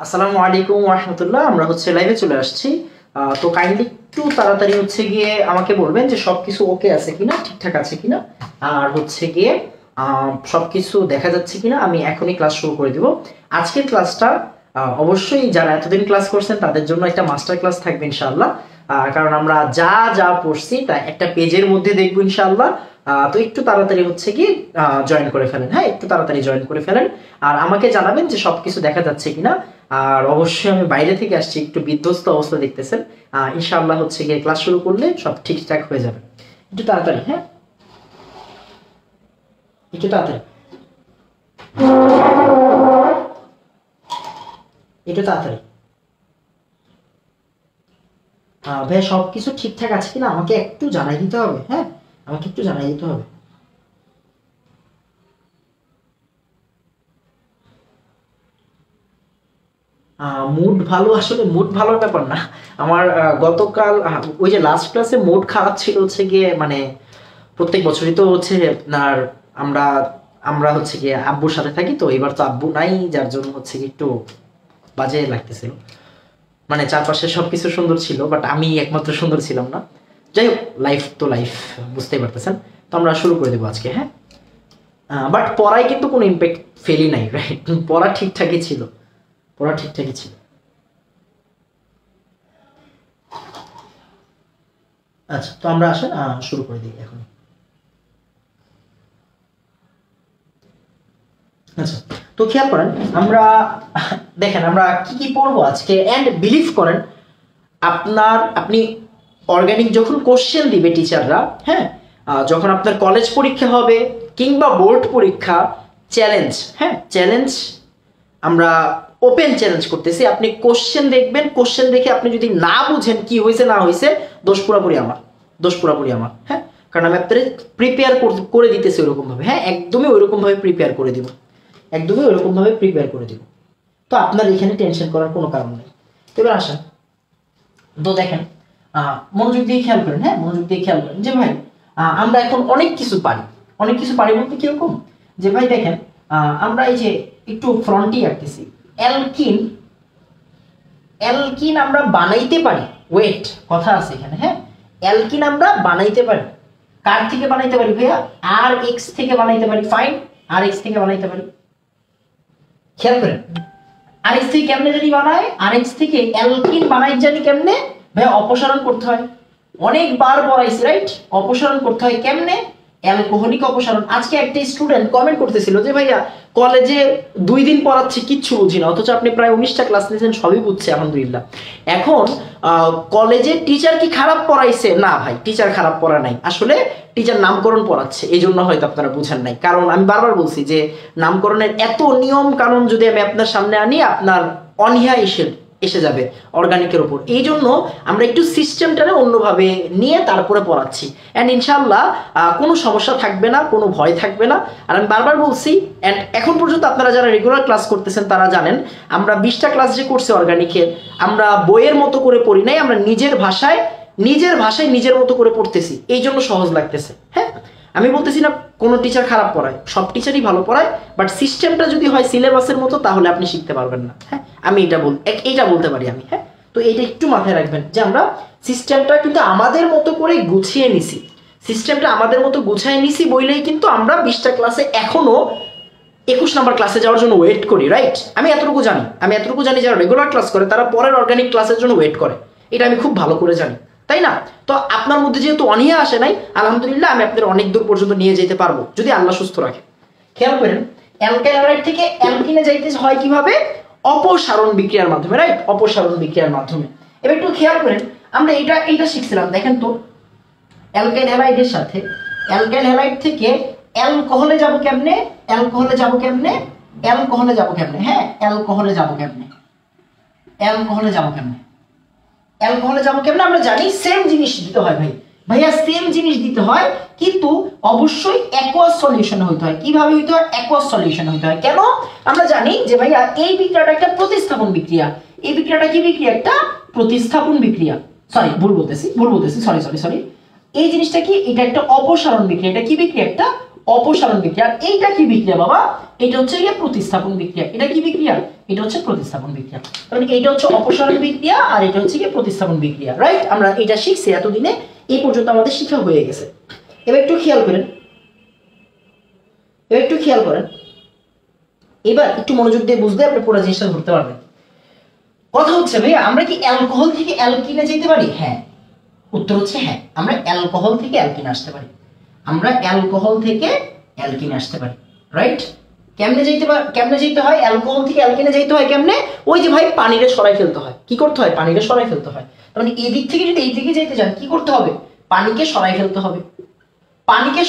আসসালামু আলাইকুম ওয়া রাহমাতুল্লাহ। আমরা লাইভে চলে আসছি। তো কাইন্ডলি একটু তাড়াতাড়ি গিয়ে আমাকে বলবেন যে সবকিছু ওকে আছে কিনা, ঠিকঠাক আছে কিনা, আর গিয়ে সবকিছু দেখা যাচ্ছে কিনা। আমি এখনই ক্লাস শুরু করে দিব। আজকের ক্লাসটা অবশ্যই যারা এতদিন ক্লাস করছেন তাদের জন্য একটা মাস্টার ক্লাস থাকবে ইনশাআল্লাহ। কারণ আমরা যা যা পড়ছি তা একটা পেজের মধ্যে দেখবো ইনশাআল্লাহ। তো একটু তাড়াতাড়ি গিয়ে জয়েন করে ফেলেন। হ্যাঁ, একটু তাড়াতাড়ি জয়েন করে ফেলেন আর আমাকে জানাবেন যে সবকিছু দেখা যাচ্ছে কিনা। আর অবশ্যই আমি বাইরে থেকে আসছি, একটু বিধ্বস্ত অবস্থা দেখতেছেন। ইনশাআল্লাহ গিয়ে ক্লাস শুরু করলে সব ঠিকঠাক হয়ে যাবে। একটু তাড়াতাড়ি, হ্যাঁ একটু তাড়াতাড়ি, একটু তাড়াতাড়ি। ভাই সবকিছু ঠিকঠাক আছে কিনা আমাকে একটু জানাই দিতে হবে। হ্যাঁ, আমাকে একটু জানাই দিতে হবে। মুড ভালো, আসলে মুড ভালোর ব্যাপার না আমার। গতকাল ওই যে লাস্ট ক্লাসে মুড খারাপ ছিল গিয়ে, মানে প্রত্যেক বছরই তো আপনার আমরা আমরা গিয়ে আব্বুর সাথে থাকি, তো এবার তো আব্বু নাই, যার জন্য গিয়ে একটু বাজে লাগতেছিল। মানে চারপাশে সবকিছু সুন্দর ছিল বাট আমি একমাত্র সুন্দর ছিলাম না। যাই হোক, লাইফ তো লাইফ, বুঝতেই পারতেছেন। তো আমরা শুরু করে দেবো আজকে। হ্যাঁ, বাট পড়ায় কিন্তু কোনো ইম্প্যাক্ট ফেলি নাই, রাইট? পড়া ঠিকঠাকই ছিল, পড়া ঠিকঠাকই ছিল। আচ্ছা, তো আমরা আসেন শুরু করে দিই এখন। আচ্ছা, তো খেয়াল করেন আমরা দেখেন আমরা কি কি পড়বো আজকে। এন্ড বিলিভ করেন আপনি অর্গানিক যখন কোশ্চেন দিবে টিচাররা, হ্যাঁ, যখন আপনার কলেজ পরীক্ষা হবে কিংবা বোর্ড পরীক্ষা, চ্যালেঞ্জ, হ্যাঁ চ্যালেঞ্জ, আমরা ওপেন চ্যালেঞ্জ করতেছি। আপনি কোশ্চেন দেখবেন, কোশ্চেন দেখে আপনি যদি না বুঝেন কি হয়েছে না হয়েছে, দোষ পুরাপুরি আমার, দোষ পুরাপুরি আমার। হ্যাঁ, কারণ আমি আপনাদের প্রিপেয়ার করে দিতেছি ওইরকম ভাবে। হ্যাঁ, একদমই ওইরকম ভাবে প্রিপেয়ার করে দিব, একদমই ওইরকম ভাবে প্রিপেয়ার করে দিব। তো আপনার এখানে টেনশন করার কোনো কারণ নেই। এবার আসেন, তো দেখেন মনোযোগ দিয়ে খেয়াল করেন। হ্যাঁ, মনোযোগ দিয়ে খেয়াল করেন যে ভাই আমরা এখন অনেক কিছু পারি। অনেক কিছু পারি বলতে কিরকম, যে ভাই দেখেন আমরা এই যে একটু ফ্রন্টই আঁকতেছি, অ্যালকিন, অ্যালকিন আমরা বানাইতে পারি। ওয়েট, কথা আছে এখানে। হ্যাঁ, অ্যালকিন আমরা বানাইতে পারি। কার থেকে বানাইতে পারি ভাইয়া? আর এক্স থেকে বানাইতে পারি। ফাইন, আর এক্স থেকে বানাইতে পারি। খেয়াল করেন আর এক্স থেকে কেমনে জানি বানায়, আর এক্স থেকে অ্যালকিন বানাই জানি কেমনে ভাইয়া? অপসারণ করতে হয়, অনেকবার পড়াইছি, রাইট? অপসারণ করতে হয় কেমনে? অ্যালকোহলিক অপসারণ। আজকে একটা স্টুডেন্ট কমেন্ট করতেছিল যে ভাইয়া কলেজে 2 দিন পড়াচ্ছে কিচ্ছু বুঝি না, অথচ আপনি প্রায় 19টা ক্লাস নিয়েছেন, সবই বুঝছে আলহামদুলিল্লাহ। এখন কলেজে টিচার কি খারাপ পড়াইছে? না ভাই, টিচার খারাপ পড়া নাই, আসলে টিচার নামকরণ পড়াচ্ছে, এই জন্য হয়তো আপনারা বুঝেন নাই। কারণ আমি বারবার বলছি যে নামকরণের এত নিয়ম কানুন যদি আমি আপনার সামনে আনি, আপনার অনীহা এসে যাবে অর্গানিকের উপর। এই জন্য আমরা একটু সিস্টেমটারে অন্যভাবে নিয়ে তারপরে পড়াচ্ছি। অ্যান্ড ইনশাল্লাহ কোনো সমস্যা থাকবে না, কোনো ভয় থাকবে না। আর আমি বারবার বলছি, অ্যান্ড এখন পর্যন্ত আপনারা যারা রেগুলার ক্লাস করতেছেন তারা জানেন, আমরা 20টা ক্লাস যে করছি অর্গানিকের, আমরা বইয়ের মতো করে পড়ি নাই, আমরা নিজের ভাষায় নিজের মতো করে পড়তেছি, এই জন্য সহজ লাগতেছে। হ্যাঁ, আমি বলতেছি না কোনো টিচার খারাপ পড়ায়, সব টিচারই ভালো পড়ায়, বাট সিস্টেমটা যদি হয় সিলেবাসের মতো তাহলে আপনি শিখতে পারবেন না। হ্যাঁ, আমি এইটা বলতে পারি আমি। হ্যাঁ, তো এইটা একটু মাথায় রাখবেন যে আমরা সিস্টেমটা কিন্তু আমাদের মতো করে গুছিয়ে নিছি, সিস্টেমটা আমাদের মতো গুছিয়ে নিছি বইলেই কিন্তু আমরা 20টা ক্লাসে এখনো 21 নম্বর ক্লাসে যাওয়ার জন্য ওয়েট করি, রাইট? আমি এতটুকু জানি যারা রেগুলার ক্লাস করে তারা পরের অর্গানিক ক্লাসের জন্য ওয়েট করে, এটা আমি খুব ভালো করে জানি, তাই না? তো আপনার মধ্যে যেহেতু অনীহা আসে নাই, আলহামদুলিল্লাহ আমি আপনাদের অনেক দূর পর্যন্ত নিয়ে যেতে পারবো যদি আল্লাহ সুস্থ রাখে। খেয়াল করেন অ্যালকাইল হ্যালাইড থেকে অ্যালকিনে যাইতে হয় কিভাবে? অপসারণ বিক্রিয়ার মাধ্যমে, রাইট? অপসারণ বিক্রিয়ার মাধ্যমে। এবার একটু খেয়াল করেন, আমরা এইটা শিখছিলাম, দেখেন তো অ্যালকাইল হ্যালাইডের সাথে অ্যালকাইল হ্যালাইড থেকে অ্যালকোহলে যাব কেমনে? হ্যাঁ, অ্যালকোহলে যাব কেমনে আমরা জানি। সেম জিনিস দিতে হয় ভাইয়া সেম জিনিস দিতে হয়, কিন্তু অবশ্যই অ্যাকোয়াস সলিউশন হইতে হয়। কিভাবে হইতে হয়? অ্যাকোয়াস সলিউশন হইতে হয়। কেন? আমরা জানি যে ভাইয়া এই বিক্রিয়াটা একটা প্রতিস্থাপন বিক্রিয়া। এই বিক্রিয়াটা কি বিক্রিয়া? একটা প্রতিস্থাপন বিক্রিয়া। সরি, ভুল বলতেছি, সরি। এই জিনিসটা কি? এটা একটা অপসারণ বিক্রিয়া। এটা কি বিক্রিয়া? একটা অপসারণ বিক্রিয়া। আর এইটা কি বিক্রিয়া বাবা? এটা হচ্ছে গিয়ে প্রতিস্থাপন বিক্রিয়া। এটা কি বিক্রিয়া? এটা হচ্ছে প্রতিস্থাপন বিক্রিয়া। তাহলে এটা হচ্ছে অপসারণ বিক্রিয়া আর এটা হচ্ছে গিয়ে প্রতিস্থাপন বিক্রিয়া, রাইট? আমরা এটা শিখছি এতদিনে, এই পর্যন্ত আমাদের শিক্ষা হয়ে গেছে। এবার একটু খেয়াল করেন, এবার একটু মনোযোগ দিয়ে বুঝলে আপনি পুরো জিনিসটা ধরতে পারবেন। কথা হচ্ছে ভাইয়া আমরা কি অ্যালকোহল থেকে অ্যালকিনে যেতে পারি? হ্যাঁ, উত্তর হচ্ছে হ্যাঁ, আমরা অ্যালকোহল থেকে অ্যালকিনে আসতে পারি। আমরা অ্যালকোহল থেকে অ্যালকিনে আসতে পারি, রাইট? কেমনে যেতে হয়? অ্যালকোহল থেকে অ্যালকিনে যেতে হয় কেমনে? ওই যে ভাই পানিরে সরাই ফেলতে হয়। কি করতে হয়? পানিরে সরাই ফেলতে হয়। তার মানে এই দিক থেকে যদি এই দিকে যেতে চান কি করতে হবে? পানিকে সরাই ফেলতে হবে। পানিকে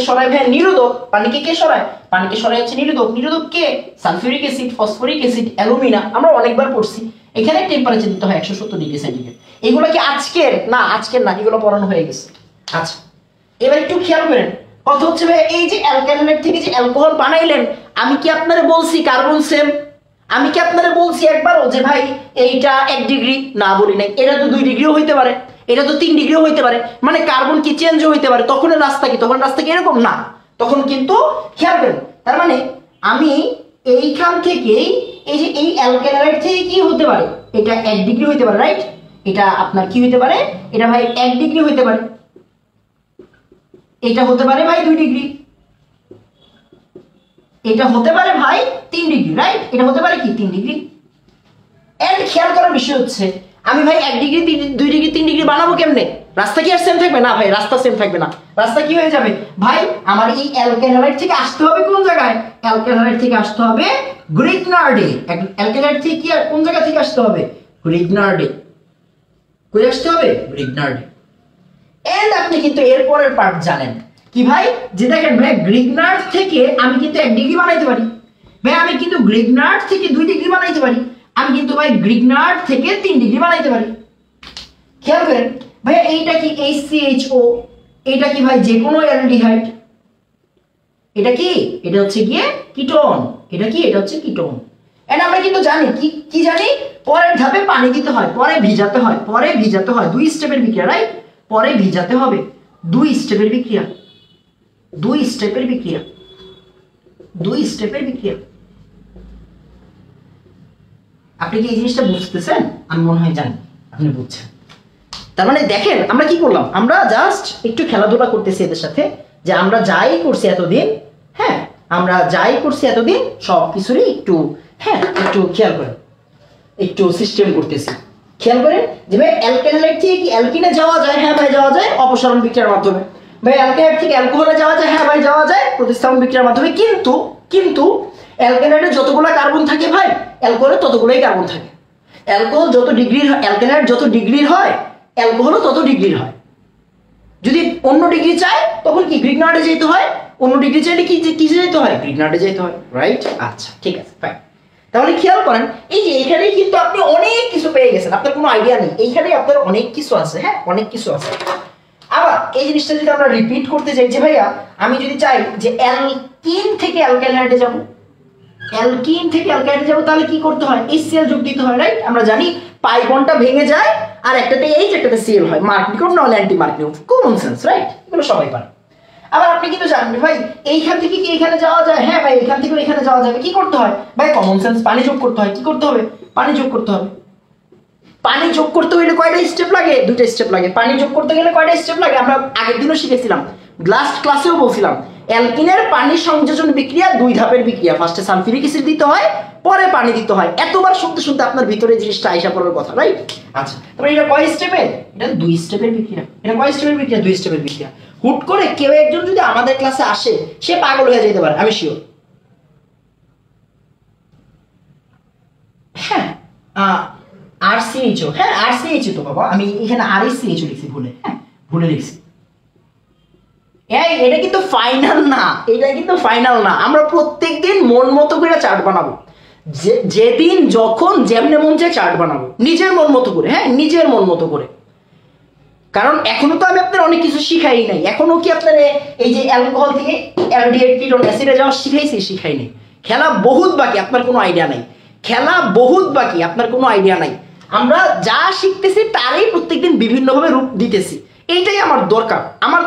সরাই ভাই নিরোধক। পানিকে কে সরায়? পানিকে সরাই হচ্ছে নিরোধক। নিরোধক কে? Sulphuric acid, phosphoric acid, alumina. আমরা অনেকবার পড়ছি। এখানে টেম্পারেচার দিতে হয় 170 ডিগ্রি সেন্টিগ্রেড। এগুলো কি আজকের না? এগুলো পড়ানো হয়ে গেছে। আচ্ছা, এবার একটু খেয়াল করেন, কথা হচ্ছে ভাই এই যে অ্যালকাইল থেকে যে অ্যালকোহল বানাইলেন, আমি কি আপনারে বলছি কার্বন সেম? আমি কি আপনারে বলছি একবারও যে ভাই এইটা 1 ডিগ্রি? না, বলি নাই। এটা তো 2 ডিগ্রিও হইতে পারে, এটা তো 3 ডিগ্রিও হইতে পারে। মানে কার্বন কি চেঞ্জও হইতে পারে। তখন রাস্তা কি এরকম না, তখন কিন্তু খেয়াল করেন। তার মানে আমি এইখান থেকেই এই যে এই অ্যালকাইল থেকে কি হতে পারে? এটা 1 ডিগ্রি হইতে পারে, রাইট? এটা আপনার কি হইতে পারে? এটা ভাই 1 ডিগ্রি হইতে পারে। এটা হতে পারে ভাই 2 ডিগ্রি। এটা হতে পারে ভাই 3 ডিগ্রি, রাইট? এটা হতে পারে কি 3 ডিগ্রি। এন্ড খেয়াল করার বিষয় হচ্ছে আমি ভাই 1 ডিগ্রি 2 ডিগ্রি 3 ডিগ্রি বানাবো কেমনে? রাস্তা কি আর সেম থাকবে? না ভাই, রাস্তা সেম থাকবে না। রাস্তা কি হয়ে যাবে ভাই? আমার এই অ্যালকাইল হ্যালাইড থেকে আসতে হবে কোন জায়গায়? অ্যালকাইল হ্যালাইড থেকে আসতে হবে গ্রিগনার্ডে। অ্যালকাইল হ্যালাইড থেকে কি আর কোন জায়গা থেকে আসতে হবে? গ্রিগনার্ডে। কই আসতে হবে? গ্রিগনার্ডে। এন্ড আপনি কিন্তু এরপরের পার্ট জানেন কি ভাই? যে দেখেন ভাই গ্রিগনার্ড থেকে আমি কিন্তু 1 ডিগ্রি বানাইতে পারি ভাই। আমি কিন্তু গ্রিগনার্ড থেকে 2 ডিগ্রি বানাইতে পারি। আমি কিন্তু ভাই গ্রিগনার্ড থেকে 3 ডিগ্রি বানাইতে পারি। খেয়াল করেন ভাই, এইটা কি HCHO? এটা কি ভাই যে কোনো অ্যালডিহাইড? এটা কি? এটা হচ্ছে গিয়ে কিটোন। এটা কি? এটা হচ্ছে কিটোন। এন্ড আমরা কিন্তু জানি কি জানি? পরের ধাপে পানি দিতে হয়, পরে ভিজাতে হয়, 2 স্টেপের বিক্রিয়া, রাইট? পরে ভিজাতে হবে, 2 স্টেপের বিক্রিয়া। আপনি কি এই জিনিসটা বুঝতেছেন? আমি মনে হয় জানি আপনি বুঝছেন। তার মানে দেখেন আমরা কি করলাম? আমরা জাস্ট একটু খেলাধুলা করতেছি এদের সাথে, যে আমরা যাই করছি এতদিন, হ্যাঁ আমরা যাই করছি এতদিন সব কিছুরই একটু একটু খেয়াল করেন, একটু সিস্টেম করতেছি। খেয়াল করেন যে ভাই অ্যালকাইল থেকে কি অ্যালকিনে যাওয়া যায়? হ্যাঁ ভাই যাওয়া যায় অপসারণ বিক্রিয়ার মাধ্যমে। ভাই অ্যালকাইল থেকে অ্যালকোহলে যাওয়া যায়? হ্যাঁ ভাই যাওয়া যায় প্রতিস্থাপন বিক্রিয়ার মাধ্যমে। কিন্তু অ্যালকাইলে যতগুলো কার্বন থাকে ভাই, অ্যালকোহলে ততগুলোই কার্বন থাকে। অ্যালকোহল যত ডিগ্রির, অ্যালকাইল যত ডিগ্রির হয়, অ্যালকোহলও তত ডিগ্রির হয়। যদি অন্য ডিগ্রি চায় তখন কি গ্রিগনার্ডে যেতে হয়। অন্য ডিগ্রি চাইলে কিসে যেতে হয়? গ্রিগনার্ডে যেতে হয়, রাইট? আচ্ছা ঠিক আছে, ফাইন। তাহলে খেয়াল করেন এই যে এখানেই কিন্তু আপনি অনেক কিছু পেয়ে গেছেন, আপনার কোনো আইডিয়া নেই। এইখানেই আপনার অনেক কিছু আছে, হ্যাঁ অনেক কিছু আছে। আবার এই জিনিসটা যদি আমরা রিপিট করতে চাই, যে ভাইয়া আমি যদি চাই যে অ্যালকিন থেকে অ্যালকাইল হাইড্রে যাব, তাহলে কি করতে হয়? HCl যোগ দিতে হয়, রাইট? আমরা জানি পাই বন্ডটা ভেঙে যায় আর একটাতে H একটাতে Cl হয়, মার্ক নিকট না হলে অ্যান্টি মার্ক নিকট, কমন সেন্স, রাইট? এগুলো সবাই পারে। আবার আপনি কিন্তু জানেন ভাই এইখান থেকে কি এখানে যাওয়া যায়? হ্যাঁ ভাই এখান থেকে এখানে যাওয়া যাবে। কি করতে হয় ভাই? কমন সেন্স, পানি যোগ করতে হয়। কি করতে হবে? পানি যোগ করতে হবে। পানি যোগ করতে হলে কয়টা স্টেপ লাগে? 2টা স্টেপ লাগে। পানি যোগ করতে গেলে কয়টা স্টেপ লাগে? আমরা আগের দিনও শিখেছিলাম, লাস্ট ক্লাসেও বলছিলাম, অ্যালকিনের পানি সংযোজন বিক্রিয়া 2 ধাপের বিক্রিয়া। ফার্স্টে সালফিউরিক অ্যাসিড দিতে হয়, পরে পানি দিতে হয়। এতবার শুনতে আপনার ভিতরে জিনিসটা আইসা পড়ার কথা, রাইট? আচ্ছা, তাহলে এটা কয় স্টেপের? এটা 2 স্টেপের বিক্রিয়া। এটা কয় স্টেপের বিক্রিয়া? 2 স্টেপের বিক্রিয়া। হুট করে কেউ একজন যদি আমাদের ক্লাসে আসে, সে পাগল হয়ে যেতে পারে, আমি শিওর। হ্যাঁ RCHO, হ্যাঁ RCHO তো বাবা, আমি এখানে RCHO লিখছি ভুলে, হ্যাঁ ভুলে লিখছি। এটা কিন্তু ফাইনাল না, আমরা প্রত্যেকদিন মন মতো করে চার্ট বানাবো। যেদিন যখন যেমনে মন চায় চার্ট বানাবো, নিজের মন মতো করে, হ্যাঁ নিজের মন মতো করে। কারণ এখনো তো আমি আপনার অনেক কিছু শিখাই নাই। এখনো কি আপনার এই যে অ্যালকোহল থেকে অ্যালডিহাইড কিটোন অ্যাসিডে যাওয়া শিখাই নাই। খেলা বহুত বাকি, আপনার কোনো আইডিয়া নাই। আমরা যা শিখতেছি তারই প্রত্যেকদিন বিভিন্নভাবে রূপ দিতেছি। এইটাই আমার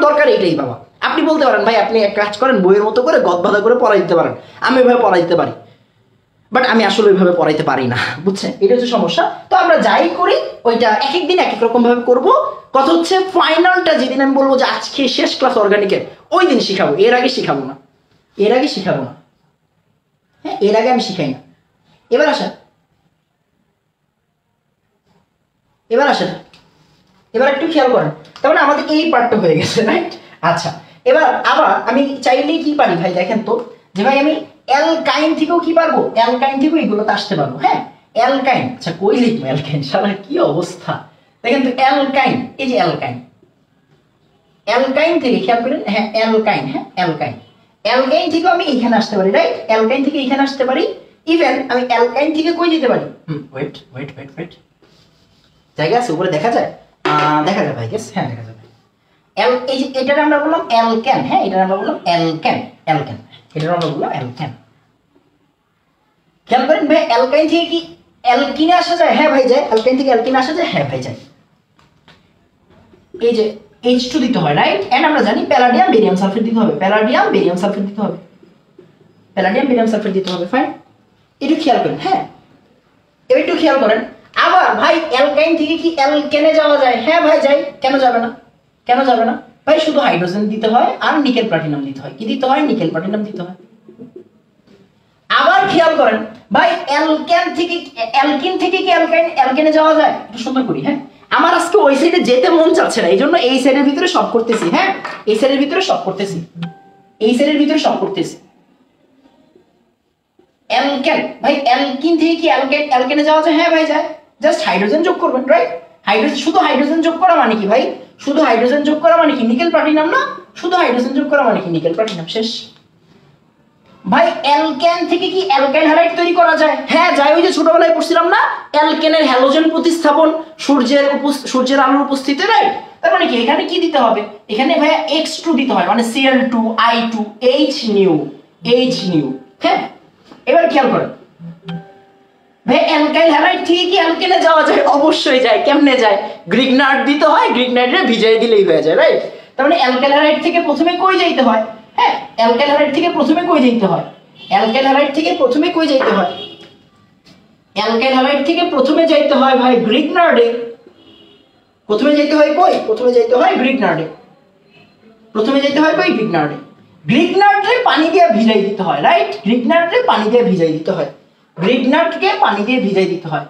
দরকার এইটাই বাবা। আপনি বলতে পারেন ভাই আপনি এক কাজ করেন বইয়ের মতো করে গদবাধা করে পড়াই দিতে পারেন, আমি ওইভাবে পড়াই দিতে পারি, বাট আমি আসলে ওইভাবে পড়াইতে পারি না, বুঝছেন? এটা হচ্ছে সমস্যা। তো আমরা যাই করি ওইটা এক এক দিন এক এক রকম ভাবে করবো। কথা হচ্ছে ফাইনালটা যেদিন আমি বলবো যে আজকে শেষ ক্লাস অর্গানিকের, ওই দিন শিখাবো, এর আগে শিখাবো না, এর আগে শিখাবো না, হ্যাঁ এর আগে আমি শিখাই না। এবার আসেন, এবার আসেন, এবার একটু খেয়াল করেন, তার মানে আমাদের এই পার্টটা হয়ে গেছে, রাইট? আচ্ছা, এবার আবার আমি চাইলেই কি পারি ভাই, দেখেন তো, যে ভাই আমি অ্যালকাইন থেকেও কি পারবো, অ্যালকাইন থেকেও এগুলোতে আসতে পারবো, হ্যাঁ অ্যালকাইন। আচ্ছা কই লিখবো অ্যালকাইন, শালা কি অবস্থা, দেখেন তো অ্যালকাইন, এই যে অ্যালকাইন, অ্যালকাইন থেকে খেয়াল করেন, হ্যাঁ অ্যালকাইন, হ্যাঁ অ্যালকাইন, অ্যালকাইন থেকেও আমি এখানে আসতে পারি, রাইট? অ্যালকাইন থেকে এখানে আসতে পারি, ইভেন আমি অ্যালকাইন থেকে কই যেতে পারি, ওয়েট ওয়েট ওয়েট ওয়েট, জায়গা আছে উপরে দেখা যায়, দেখা যায় ভাই, গেস, হ্যাঁ দেখা যাবে। এই যে এটার আমরা বললাম অ্যালকেন, হ্যাঁ এটার আমরা বললাম অ্যালকেন, অ্যালকেন, এটার আমরা বললাম অ্যালকেন। খেয়াল করেন ভাই অ্যালকাইন থেকে কি অ্যালকিনে আসা যায়, হ্যাঁ ভাই যায়, অ্যালকাইন থেকে অ্যালকিনে আসা যায়, হ্যাঁ ভাই যায়। এই যে H2 দিতে হয়, রাইট? এন্ড আমরা জানি প্যালাডিয়াম বেরিয়াম সালফেট দিতে হবে, প্যালাডিয়াম বেরিয়াম সালফেট দিতে হবে, প্যালাডিয়াম বেরিয়াম সালফেট দিতে হবে, ফাইন। একটু খেয়াল করেন, হ্যাঁ এবার একটু খেয়াল করেন, আবার ভাই অ্যালকাইন থেকে কি অ্যালকেনে যাওয়া যায়, হ্যাঁ ভাই যাই, কেন যাবে না, কেন যাবে না ভাই? শুধু হাইড্রোজেন দিতে হয় আর নিকেল প্লাটিনাম দিতে হয়, কি দিতে হয়, নিকেল প্লাটিনাম দিতে হয়। আবার খেয়াল করেন ভাই অ্যালকেন থেকে, অ্যালকিন থেকে কি অ্যালকেনে যাওয়া যায়, একটু সুন্দর করি, হ্যাঁ আমার আজকে ওই সাইডে যেতে মন চাচ্ছে না, এই জন্য এই সাইডের ভিতরে সব করতেছি, হ্যাঁ এই সাইডের ভিতরে সব করতেছি, এই সাইডের ভিতরে সব করতেছি। অ্যালকেন ভাই অ্যালকিন থেকে কি অ্যালকেনে যাওয়া যায়, হ্যাঁ ভাই যায়, জাস্ট হাইড্রোজেন যোগ করবেন, রাইট? হাইড্রোজেন, শুধু হাইড্রোজেন যোগ করা মানে কি ভাই, শুধু হাইড্রোজেন যোগ করা মানে কি নিকেল প্লাটিনাম না, শুধু হাইড্রোজেন যোগ করা মানে কি নিকেল প্লাটিনাম, শেষ। ভাই অ্যালকেন থেকে কি অ্যালকাইল হ্যালাইড তৈরি করা যায়, হ্যাঁ যায়, ওই যে ছোটবেলায় পড়ছিলাম না অ্যালকেনের হ্যালোজেন প্রতিস্থাপন সূর্যের আলোর উপস্থিতিতে, রাইট? তার মানে কি এখানে কি দিতে হবে, এখানে ভাই X2 দিতে হয়, মানে Cl2 I2 H নিউ, হ্যাঁ। এবার খেয়াল করেন ভাই অ্যালকাইল হ্যালাইড থেকে কি অ্যালকেনে যাওয়া যায়, অবশ্যই যায়, কেমনে যায়, গ্রিগনার্ড দিতে হয়, গ্রিগনার্ডে ভিজিয়ে দিলেই হয়ে যায়, রাইট? তার মানে অ্যালকাইল হ্যালাইড থেকে প্রথমে কই যাইতে হয়, হ্যাঁ অ্যালকাইল হ্যালাইড থেকে প্রথমে কই যাইতে হয়, অ্যালকাইল হ্যালাইড থেকে প্রথমে কই যাইতে হয়, অ্যালকাইল হ্যালাইড থেকে প্রথমে যাইতে হয় ভাই গ্রিগনার্ডে, প্রথমে যাইতে হয় কই, প্রথমে যাইতে হয় গ্রিগনার্ডে, প্রথমে যাইতে হয় কই, গ্রিগনার্ডে, গ্রিগনার্ডে পানি দিয়ে ভিজাই দিতে হয়, রাইট? গ্রিগনার্ডে পানি দিয়ে ভিজাই দিতে হয়, গ্রিগনার্ডকে পানি দিয়ে ভিজাই দিতে হয়,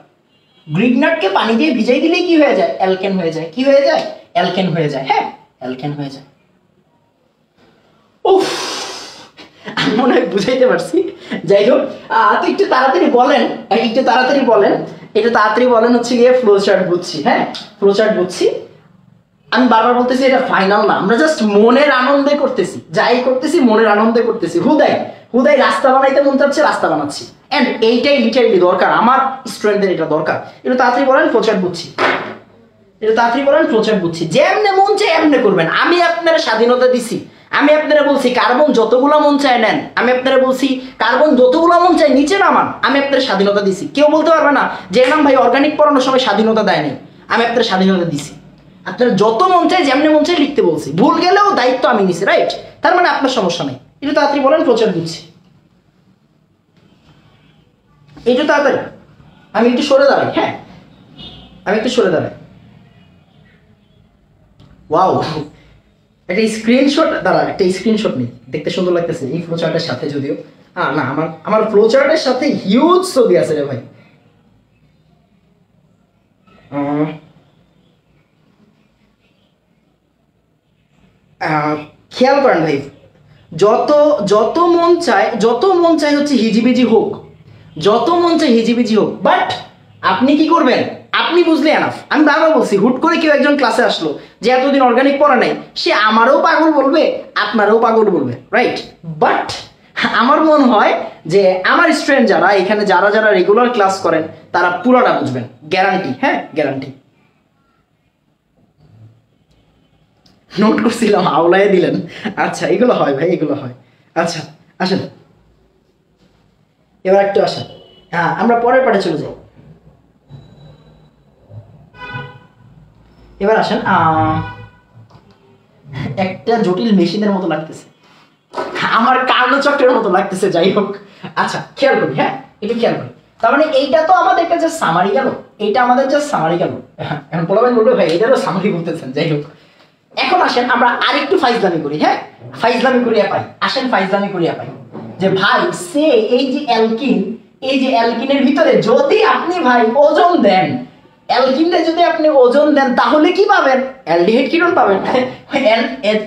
গ্রিগনার্ডকে পানি দিয়ে ভিজাই দিলে কি হয়ে যায়, অ্যালকেন হয়ে যায়, কি হয়ে যায়, অ্যালকেন হয়ে যায়, হ্যাঁ অ্যালকেন হয়ে যায়। উফ, আমি মনে হয় বুঝাইতে পারছি। যাই হোক, তো একটু তাড়াতাড়ি বলেন, একটু তাড়াতাড়ি বলেন, একটু তাড়াতাড়ি বলেন হচ্ছে গিয়ে ফ্লো চার্ট বুঝছি, হ্যাঁ ফ্লো চার্ট বুঝছি। আমি বারবার বলতেছি এটা ফাইনাল না, আমরা জাস্ট মনের আনন্দে করতেছি, যাই করতেছি মনের আনন্দে করতেছি, হুদাই রাস্তা বানাইতে মন চাচ্ছে, রাস্তা বানাচ্ছি, এন্ড এইটাই লিটারেলি দরকার, আমার স্টুডেন্টদের এটা দরকার। একটু তাড়াতাড়ি বলেন ফ্লো চার্ট বুঝছি, একটু তাড়াতাড়ি বলেন ফ্লো চার্ট বুঝছি, যেমনে মন চায় এমনে করবেন, আমি আপনারা স্বাধীনতা দিছি, আমি আপনারা বলছি কার্বন যতগুলো মন চায় নেন, আমি আপনারা বলছি কার্বন যতগুলো মন চায় নিচে নামান, আমি আপনাদের স্বাধীনতা দিছি, কেউ বলতে পারবে না যে নাম ভাই অর্গানিক পড়ানোর সময় স্বাধীনতা দেয় নাই, আমি আপনাদের স্বাধীনতা দিছি, আপনার যত মন চায় যেমনি মন চায় লিখতে বলছি, ভুল গেলেও দায়িত্ব আমি নিছি, রাইট? তার মানে আপনার সমস্যা নেই। একটু তাড়াতাড়ি বলেন ফ্লো চার্ট বুঝছি, একটু তাড়াতাড়ি, আমি একটু সরে দাঁড়াই, হ্যাঁ আমি একটু সরে দাঁড়াই। ওয়াও, একটা স্ক্রিনশট, দাঁড়া একটা স্ক্রিনশট নেই, দেখতে সুন্দর লাগতেছে এই ফ্লো চার্টের সাথে, যদিও না আমার ফ্লো চার্টের সাথে হিউজ ছবি আছে রে ভাই। খেয়াল করেন ভাই, যত মন চায় হচ্ছে হিজিবিজি হোক, যত মন চায় হিজিবিজি হোক, বাট আপনি কি করবেন, আপনি বুঝলে এনাফ। আমি বারবার বলছি, হুট করে কেউ একজন ক্লাসে আসলো যে এতদিন অর্গানিক পড়া নাই, সে আমারও পাগল বলবে, আপনারও পাগল বলবে, রাইট? বাট আমার মনে হয় যে আমার স্টুডেন্ট যারা এখানে যারা রেগুলার ক্লাস করেন তারা পুরোটা বুঝবেন, গ্যারান্টি, হ্যাঁ গ্যারান্টি। নোট করছিলাম, আওলায় দিলেন, আচ্ছা এগুলো হয় ভাই, এগুলো হয়। আচ্ছা আসেন, এবার একটু আসেন, হ্যাঁ আমরা পরের পাঠে চলে যাই। এবার আসেন, একটা জটিল মেশিনের মতো লাগতেছে, আমার কার্ণচক্রের মতো লাগতেছে। যাই হোক, আচ্ছা খেয়াল করি, হ্যাঁ একটু খেয়াল করি। তার মানে এইটা তো আমাদের কাছে সামারি গেল, এইটা আমাদের জাস্ট সামারি গেল। এখন বলবেন বলবে ভাই এটারও সামারি বলতেছেন। যাই হোক, এখন আসেন আমরা আরেকটু ফাইজলামি করি। হ্যাঁ ফাইজলামি করিয়া পাই, আসেন ফাইজলামি করিয়া পাই যে ভাই সে এই যে অ্যালকিন, এই যে অ্যালকিনের ভিতরে যদি আপনি ভাই ওজন দেন, অ্যালকিনটা যদি আপনি ওজন দেন তাহলে কি পাবেন? অ্যালডিহাইড কিরণ পাবেন।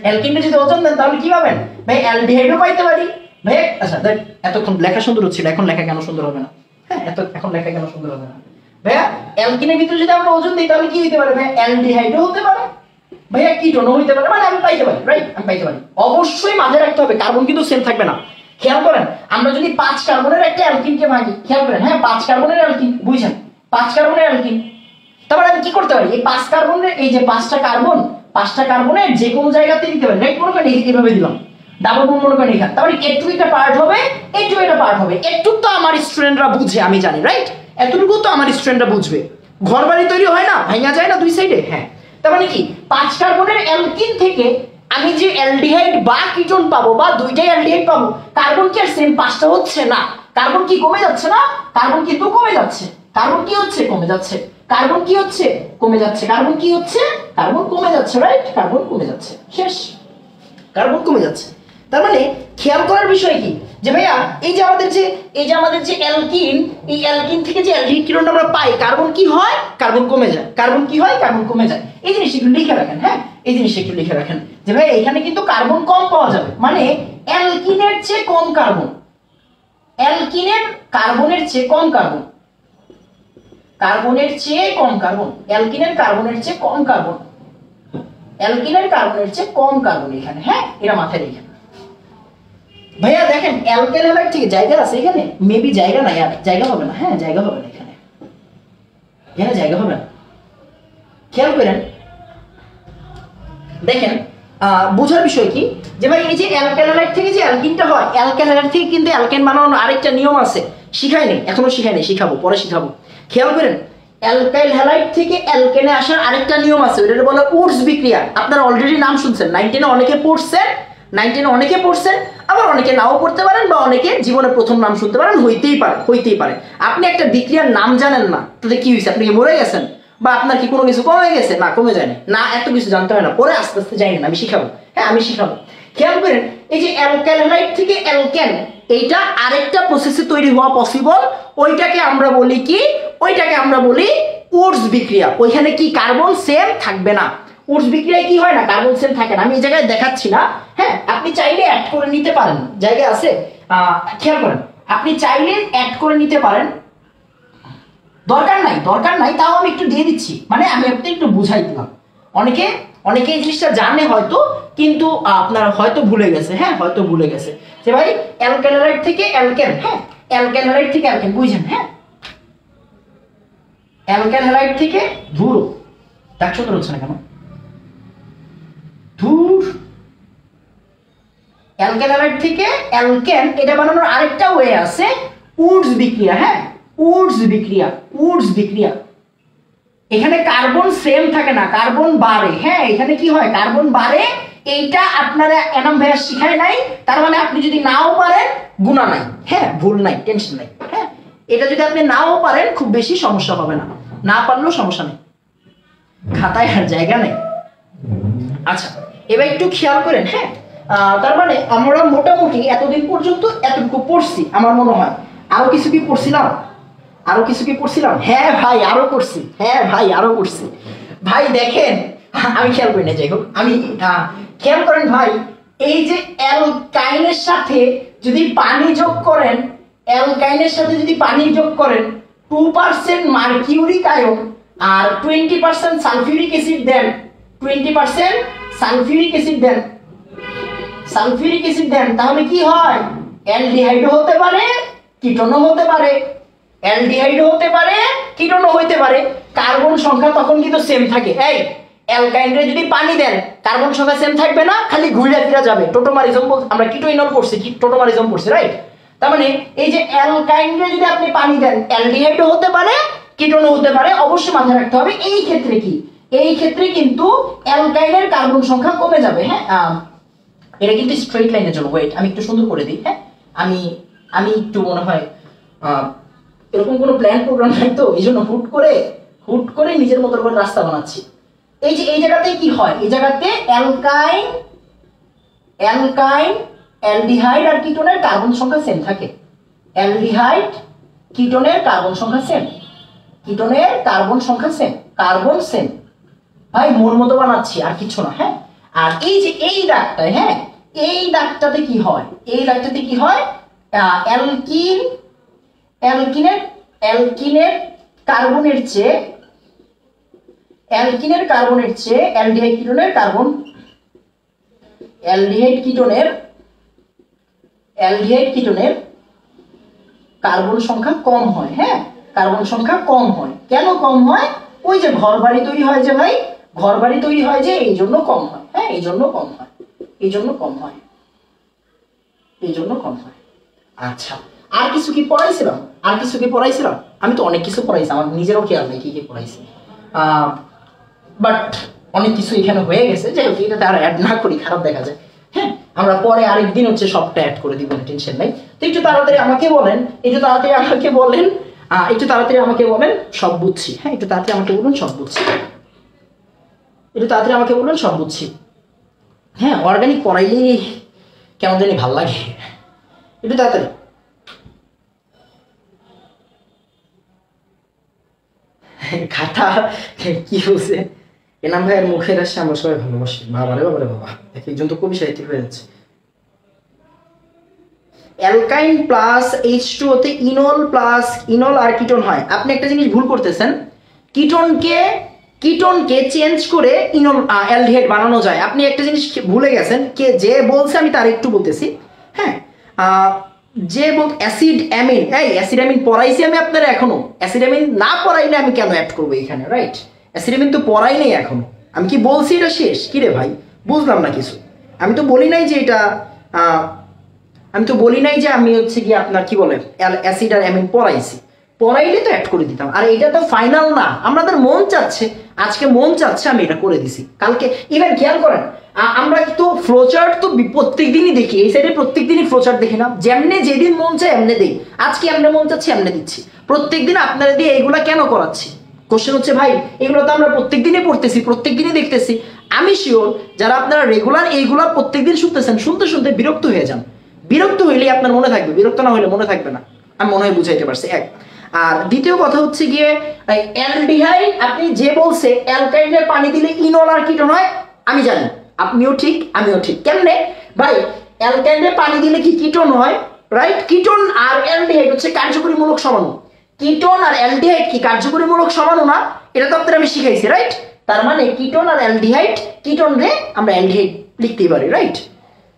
অ্যালকিনটা যদি ওজন দেন তাহলে কি পাবেন? ভাই অ্যালডিহাইডও পাইতে পারি ভাই। আচ্ছা দেখ, এতক্ষণ লেখা সুন্দর হচ্ছিল, এখন লেখা কেন সুন্দর হবে না? হ্যাঁ এখন লেখা কেন সুন্দর হবে না ভাইয়া? অ্যালকিনের ভিতরে যদি আমরা ওজন দিই তাহলে কি হতে পারে ভাই? অ্যালডিহাইডও হতে পারে ভাইয়া, কিটোনও হইতে পারে, মানে আমি পাইতে পারি, রাইট? আমি পাইতে পারি। অবশ্যই মাথায় রাখতে হবে কার্বন কিন্তু সেম থাকবে না। খেয়াল করেন, আমরা যদি 5 কার্বনের একটা অ্যালকিনকে ভাঙি, খেয়াল করেন, হ্যাঁ 5 কার্বনের অ্যালকিন, বুঝছেন? 5 কার্বনের অ্যালকিন, তারপরে আমি কি করতে পারি? এই 5 কার্বনের, এই যে 5টা কার্বনের যে কোনো জায়গাতে দিতে পারি, রাইট? মনে করেন এইভাবে দিলাম, ডাবল বন্ড মনে করেন এখানে, তারপরে এটুকু একটা পার্ট হবে, এটুকু একটা পার্ট হবে। এটুকু তো আমার স্টুডেন্টরা বুঝে, আমি জানি, রাইট? এতটুকু তো আমার স্টুডেন্টরা বুঝবে। ঘর বাড়ি তৈরি হয় না, ভাঙা যায় না দুই সাইডে? হ্যাঁ, তার মানে কি 5 কার্বনের অ্যালকিন থেকে আমি যে অ্যালডিহাইড বা কিটোন পাবো, বা দুইটাই অ্যালডিহাইড পাবো, কার্বন কি আর সেম 5টা হচ্ছে না? কার্বন কি কমে যাচ্ছে না? কার্বন কিন্তু কমে যাচ্ছে। কার্বন কি হচ্ছে? কমে যাচ্ছে। কার্বন কি হচ্ছে? কমে যাচ্ছে। কার্বন কি হচ্ছে? কার্বন কমে যাচ্ছে, রাইট? কার্বন কমে যাচ্ছে, শেষ। কার্বন কমে যাচ্ছে। তার মানে খেয়াল করার বিষয় কি যে ভাইয়া এই যে আমাদের যে অ্যালকিন, এই অ্যালকিন থেকে যে অ্যালডিহাইড কিরণ আমরা পাই, কার্বন কি হয়? কার্বন কমে যায়। কার্বন কি হয়? কার্বন কমে যায়। এই জিনিসটা একটু লিখে রাখেন, হ্যাঁ এই জিনিসটা একটু লিখে রাখেন যে ভাই এখানে কিন্তু কার্বন কম পাওয়া যাবে, মানে অ্যালকিনের চেয়ে কম কার্বন, অ্যালকিনের কার্বনের চেয়ে কম কার্বন, কার্বনের চেয়ে কম কার্বন, অ্যালকিনের কার্বনের চেয়ে কম কার্বন, অ্যালকিনের কার্বনের চেয়ে কম কার্বন এখানে, হ্যাঁ এটা মাথায় রেখে। ভাইয়া দেখেন অ্যালকেন হ্যালাইড থেকে জায়গা আছে এখানে, মেবি জায়গা নাই, আর জায়গা হবে না, হ্যাঁ জায়গা হবে না এখানে, এখানে জায়গা হবে না। খেয়াল করেন, দেখেন বোঝার বিষয় কি যে ভাই এই যে অ্যালকেন হ্যালাইড থেকে যে অ্যালকিনটা হয়, অ্যালকেন হ্যালাইড থেকে কিন্তু অ্যালকেন বানানোর আরেকটা নিয়ম আছে, শিখাই নেই, এখনো শিখাই নেই, শিখাবো, পরে শিখাবো। খেয়াল করেন, অ্যালকাইল হ্যালাইড থেকে অ্যালকেনে আসার আরেকটা নিয়ম আছে, ওটা বলে উডস বিক্রিয়া। আপনারা অলরেডি নাম শুনছেন, 9-10 অনেকে পড়ছেন, 9-10 অনেকে পড়ছেন, আবার অনেকে নাও পড়তে পারেন, বা অনেকে জীবনে প্রথম নাম শুনতে পারেন, হইতেই পারে। আপনি একটা বিক্রিয়ার নাম জানেন না, তাহলে কি হয়েছে? আপনি কি মরে গেছেন? বা আপনার কি কোনো কিছু কমে গেছে? না, কমে যায়নি না, এত কিছু জানতে হয় না, পরে আস্তে আস্তে যাই না, আমি শিখাবো, হ্যাঁ আমি শিখাবো। খেয়াল করেন, এই যে অ্যালকাইল হ্যালাইড থেকে অ্যালকেন, এইটা আরেকটা প্রসেসে তৈরি হওয়া পসিবল, ওইটাকে আমরা বলি কি? ওইটাকে আমরা বলি উডস বিক্রিয়া। ওইখানে কি কার্বন সেম থাকবে না। উডস বিক্রিয়ায় কি হয় না? কার্বন সেম থাকে না। আমি এই জায়গায় দেখাচ্ছি না, হ্যাঁ আপনি চাইলে অ্যাড করে নিতে পারেন, জায়গা আছে। খেয়াল করেন, আপনি চাইলে অ্যাড করে নিতে পারেন, দরকার নাই, তাও আমি একটু দিয়ে দিচ্ছি, মানে আমি আপনাকে একটু বুঝাই দিলাম। অনেকে এই জিনিসটা জানে হয়তো, কিন্তু আপনারা হয়তো ভুলে গেছে, হ্যাঁ হয়তো ভুলে গেছে যে ভাই অ্যালকাইল হ্যালাইড থেকে অ্যালকেন, হ্যাঁ অ্যালকাইল হ্যালাইড থেকে অ্যালকেন, বুঝছেন? হ্যাঁ অ্যালকাইল হ্যালাইড থেকে ধুর, দেখ সুন্দর হচ্ছে না কেন? ধুর, অ্যালকাইল হ্যালাইড থেকে অ্যালকেন, এটা বানানোর আরেকটা ওয়ে আছে, উডস বিক্রিয়া। হ্যাঁ উডস বিক্রিয়া। এখানে কার্বন সেম থাকে না, কার্বন বাড়ে। হ্যাঁ এখানে কি হয়? কার্বন বাড়ে। এইটা আপনারা এনাম ভাইয়া শিখায় নাই, তার মানে আপনি যদি নাও পারেন গুণা নাই, হ্যাঁ ভুল নাই, টেনশন নাই। হ্যাঁ এটা যদি আপনি নাও পারেন খুব বেশি সমস্যা হবে না, না পারলেও সমস্যা নেই, খাতায় আর জায়গা নেই। আচ্ছা এবার একটু খেয়াল করেন, হ্যাঁ তার মানে আমরা মোটামুটি এতদিন পর্যন্ত এতটুকু পড়ছি আমার মনে হয়। আরো কিছু কি পড়ছিলাম? হ্যাঁ ভাই আরো পড়ছি, ভাই দেখেন আমি খেয়াল করি না, যাই হোক আমি খেয়াল করেন ভাই, এই যে অ্যালকাইনের সাথে যদি পানি যোগ করেন, 2% মার্কিউরিক আয়ন আর 20% সালফিউরিক অ্যাসিড দেন, সালফিউরিক অ্যাসিড দেন, তাহলে কি হয়? অ্যালডিহাইডও হতে পারে, কিটোনও হতে পারে, কার্বন সংখ্যা তখন কিন্তু সেম থাকে। এই অ্যালকাইনরে যদি পানি দেন, কার্বন সংখ্যা সেম থাকবে না, খালি ঘুরে ফিরে যাবে। টোটোমারিজম, আমরা কিটোইনল পড়ছি, টোটোমারিজম পড়ছি, রাইট? তার মানে এই যে অ্যালকাইনরে যদি আপনি পানি দেন, অ্যালডিহাইডও হতে পারে, কিটোনও হতে পারে। অবশ্যই মাথায় রাখতে হবে এই ক্ষেত্রে কি, এই ক্ষেত্রে কিন্তু অ্যালকাইনের কার্বন সংখ্যা কমে যাবে। হ্যাঁ, এটা কিন্তু স্ট্রেট লাইনের জন্য। ওয়েট, আমি একটু সুন্দর করে দিই। হ্যাঁ, আমি একটু মনে হয় এরকম কোনো প্ল্যান প্রোগ্রাম নাই তো, এই জন্য হুট করে নিজের মতো করে রাস্তা বানাচ্ছি। এই যে এই জায়গাতে কি হয়, এই জায়গাতে অ্যালকাইন অ্যালডিহাইড আর কিটোনের কার্বন সংখ্যা সেম থাকে। অ্যালডিহাইড কিটোনের কার্বন সংখ্যা সেম, কার্বন সেম। ভাই মন মতো বানাচ্ছি আর কিছু না। হ্যাঁ, আর এই যে এই দাগটায়, হ্যাঁ এই দাগটাতে কি হয়, অ্যালকিনের কার্বনের চেয়ে অ্যালডিহাইড কিটোনের কার্বন সংখ্যা কম হয়। হ্যাঁ, কার্বন সংখ্যা কম হয়। কেন কম হয়? ওই যে ঘরবাড়ি তৈরি হয় যে ভাই, এই জন্য কম হয়। হ্যাঁ, এই জন্য কম হয়। আচ্ছা, আর কিছু কি পড়াইছিলাম? আমি তো অনেক কিছু পড়াইছি, আমার নিজেরও খেয়াল নেই কি কি পড়াইছি। বাট অনেক কিছু এখানে হয়ে গেছে, যাই হোক এটাতে আর অ্যাড না করি, খারাপ দেখা যায়। হ্যাঁ, আমরা পরে আরেকদিন হচ্ছে সবটা অ্যাড করে দিব, টেনশন নাই। তো একটু তাড়াতাড়ি আমাকে বলেন, সব বুঝছি। হ্যাঁ, একটু তাড়াতাড়ি আমাকে বলুন সব বুঝছি। হ্যাঁ, অর্গানিক পড়াইলে কেমন জানি ভাল লাগে। একটু তাড়াতাড়ি। খাতা কি বলছে? এনাম ভাইয়ের মুখের আসছে আমরা সবাই ভালোবাসি। বাবারে বাবা, এক একজন তো কবি সাহিত্যিক হয়ে যাচ্ছে। অ্যালকাইন প্লাস H2O তে ইনল আর কিটোন হয়। আপনি একটা জিনিস ভুল করতেছেন, কিটোনকে চেঞ্জ করে ইনল অ্যালডিহাইড বানানো যায়। আপনি একটা জিনিস ভুলে গেছেন, কে যে বলছে আমি তার একটু বলতেছি। হ্যাঁ, যে অ্যাসিড অ্যামিন পড়াইছি আমি আপনারা এখনো। অ্যাসিড অ্যামিন না পড়াইলে আমি কেন অ্যাড করবো এখানে, রাইট? অ্যাসিড অ্যামিন তো পড়াই নেই এখনো। আমি কি বলছি এটা শেষ? কি রে ভাই, বুঝলাম না কিছু। আমি তো বলি নাই যে আমি হচ্ছে কি আপনার কি বলে অ্যাসিড আর অ্যামিন পড়াইলে তো অ্যাড করে দিতাম। আর এটা তো ফাইনাল না, আমাদের আজকে মন চাচ্ছে আমি এটা করে দিছি। কালকে ইভেন খেয়াল করেন, আমরা তো ফ্লোচার্ট তো প্রত্যেক দিনই দেখি, এই সাইডে প্রত্যেক দিনই ফ্লোচার্ট দেখি না? যেমনে যেদিন মন চায় এমনি দেই। আজকে এমনি মন চাচ্ছে এমনি দিচ্ছি। প্রত্যেকদিন আপনারা দিয়ে এইগুলা কেন করাচ্ছি? কোশ্চেন হচ্ছে ভাই, এগুলো তো আমরা প্রত্যেক দিনই পড়তেছি, প্রত্যেক দিনই দেখতেছি। আমি শিওর যারা আপনারা রেগুলার এইগুলা প্রত্যেকদিন শুনতেছেন, শুনতে বিরক্ত হয়ে যান। বিরক্ত হইলেই আপনার মনে থাকবে, বিরক্ত না হইলে মনে থাকবে না। আমি মনে হয় বুঝাইতে পারছি। এক, আর দ্বিতীয় কথা হচ্ছে গিয়ে অ্যালডিহাইড, আপনি যে বলছে অ্যালকাইনে পানি দিলে ইনল আর কিটোন হয়, আমি জানি, আপনিও ঠিক আমিও ঠিক। কেমনে ভাই? অ্যালকাইনে পানি দিলে কি কিটোন হয়, রাইট? কিটোন আর অ্যালডিহাইড হচ্ছে কার্যকরীমূলক সমাণু। কিটোন আর অ্যালডিহাইড কি কার্যকরীমূলক সমাণু না? এটা তো আপনাদের আমি শিখাইছি, রাইট? তার মানে কিটোন আর অ্যালডিহাইড, কিটোন রে আমরা অ্যালডিহাইড লিখতেই পারি, রাইট?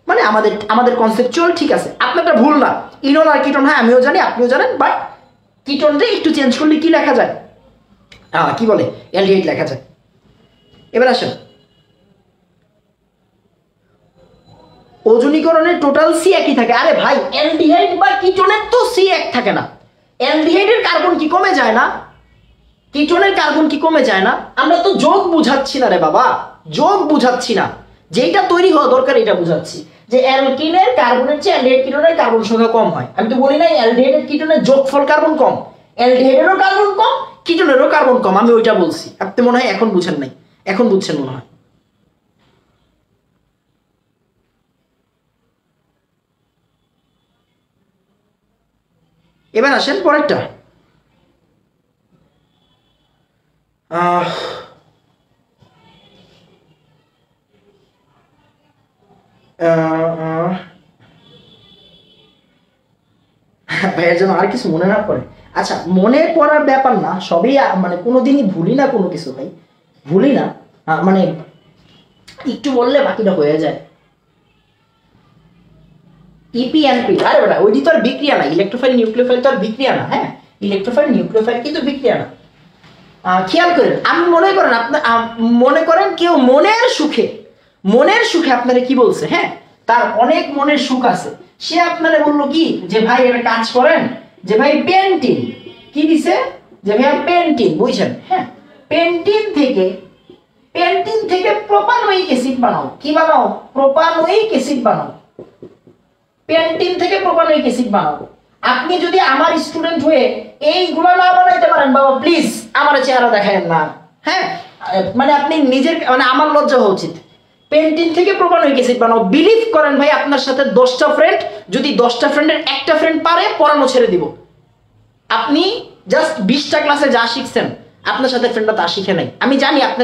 মানে আমাদের কনসেপচুয়াল ঠিক আছে। আপনারটা ভুল না, ইনল আর কিটোন হয় আমিও জানি, আপনিও জানেন। বাট কিটোন রে একটু চেঞ্জ করলে কি লেখা যায়? কি বলে অ্যালডিহাইড লেখা যায়। এবার আসেন, ওজনীকরণের টোটাল সি একই থাকে। আরে ভাই, অ্যালডিহাইড বা কিটোনের তো সি এক থাকে না। অ্যালডিহাইডের কার্বন কি কমে যায় না? কিটোনের কার্বন কি কমে যায় না? আমরা তো যোগ বুঝাচ্ছি না রে বাবা, যোগ বুঝাচ্ছি না, যেটা তৈরি হওয়া দরকার এটা বুঝাচ্ছি। যে অ্যালকিনের কার্বনের চেয়ে অ্যালডিহাইড কিটোনের কার্বন সংখ্যা কম হয়। আমি তো বলি নাই অ্যালডিহাইড কিটোনের যোগফল কার্বন কম, অ্যালডিহাইডেরও কার্বন কম, কিটোনেরও কার্বন কম। আমি ওইটা বলছি, আপনি মনে হয় এখন বুঝেন নাই, এখন বুঝছেন মনে হয়। এবার আসেন পরেরটা। ভাইয়ের জন্য আর কিছু মনে না পড়ে? আচ্ছা, মনে পড়ার ব্যাপার না, সবই মানে কোনোদিনই ভুলি না কোনো কিছু ভাই, ভুলি না। মানে একটু বললে বাকিটা হয়ে যায়। ইপিএনপি, আরে বেটা ওইটি তো আর বিক্রিয়া না। ইলেকট্রোফাইল নিউক্লিওফাইল তো আর বিক্রিয়া না। হ্যাঁ, ইলেকট্রোফাইল নিউক্লিওফাইল কিন্তু বিক্রিয়া না। খেয়াল করেন, আমি মনে করেন কেউ মনের সুখে আপনারা কি বলছে? হ্যাঁ, তার অনেক মনের সুখ আছে, সে আপনারা বললো কি যে ভাই একটা কাজ করেন, যে ভাই পেন্টিন কি দিছে, যে ভাই পেন্টিন, বুঝছেন? হ্যাঁ, পেন্টিন থেকে পেন্টিন থেকে প্রোপানোয়িক অ্যাসিড বানাও। কি বানাও? প্রোপানোয়িক অ্যাসিড বানাও। পেন্টিন থেকে প্রোপানোয়িক অ্যাসিড বানাও। আপনি যদি আমার স্টুডেন্ট হয়ে এইগুলো না বানাইতে পারেন বাবা, প্লিজ আমার চেহারা দেখায়েন না। হ্যাঁ, মানে আপনি নিজের, মানে আমার লজ্জা হওয়া উচিত। পেন্টিন থেকে প্রোপানোয়িক অ্যাসিড বানাও। বিলিভ করেন ভাই, আপনার সাথে 10টা ফ্রেন্ড, যদি 10টা ফ্রেন্ডের একটা ফ্রেন্ড পারে, পড়ানো ছেড়ে দিব। আপনি জাস্ট 20টা ক্লাসে যা শিখছেন, আপনার সাথে ফ্রেন্ডরা তা শিখে নাই। আমি জানি আপনি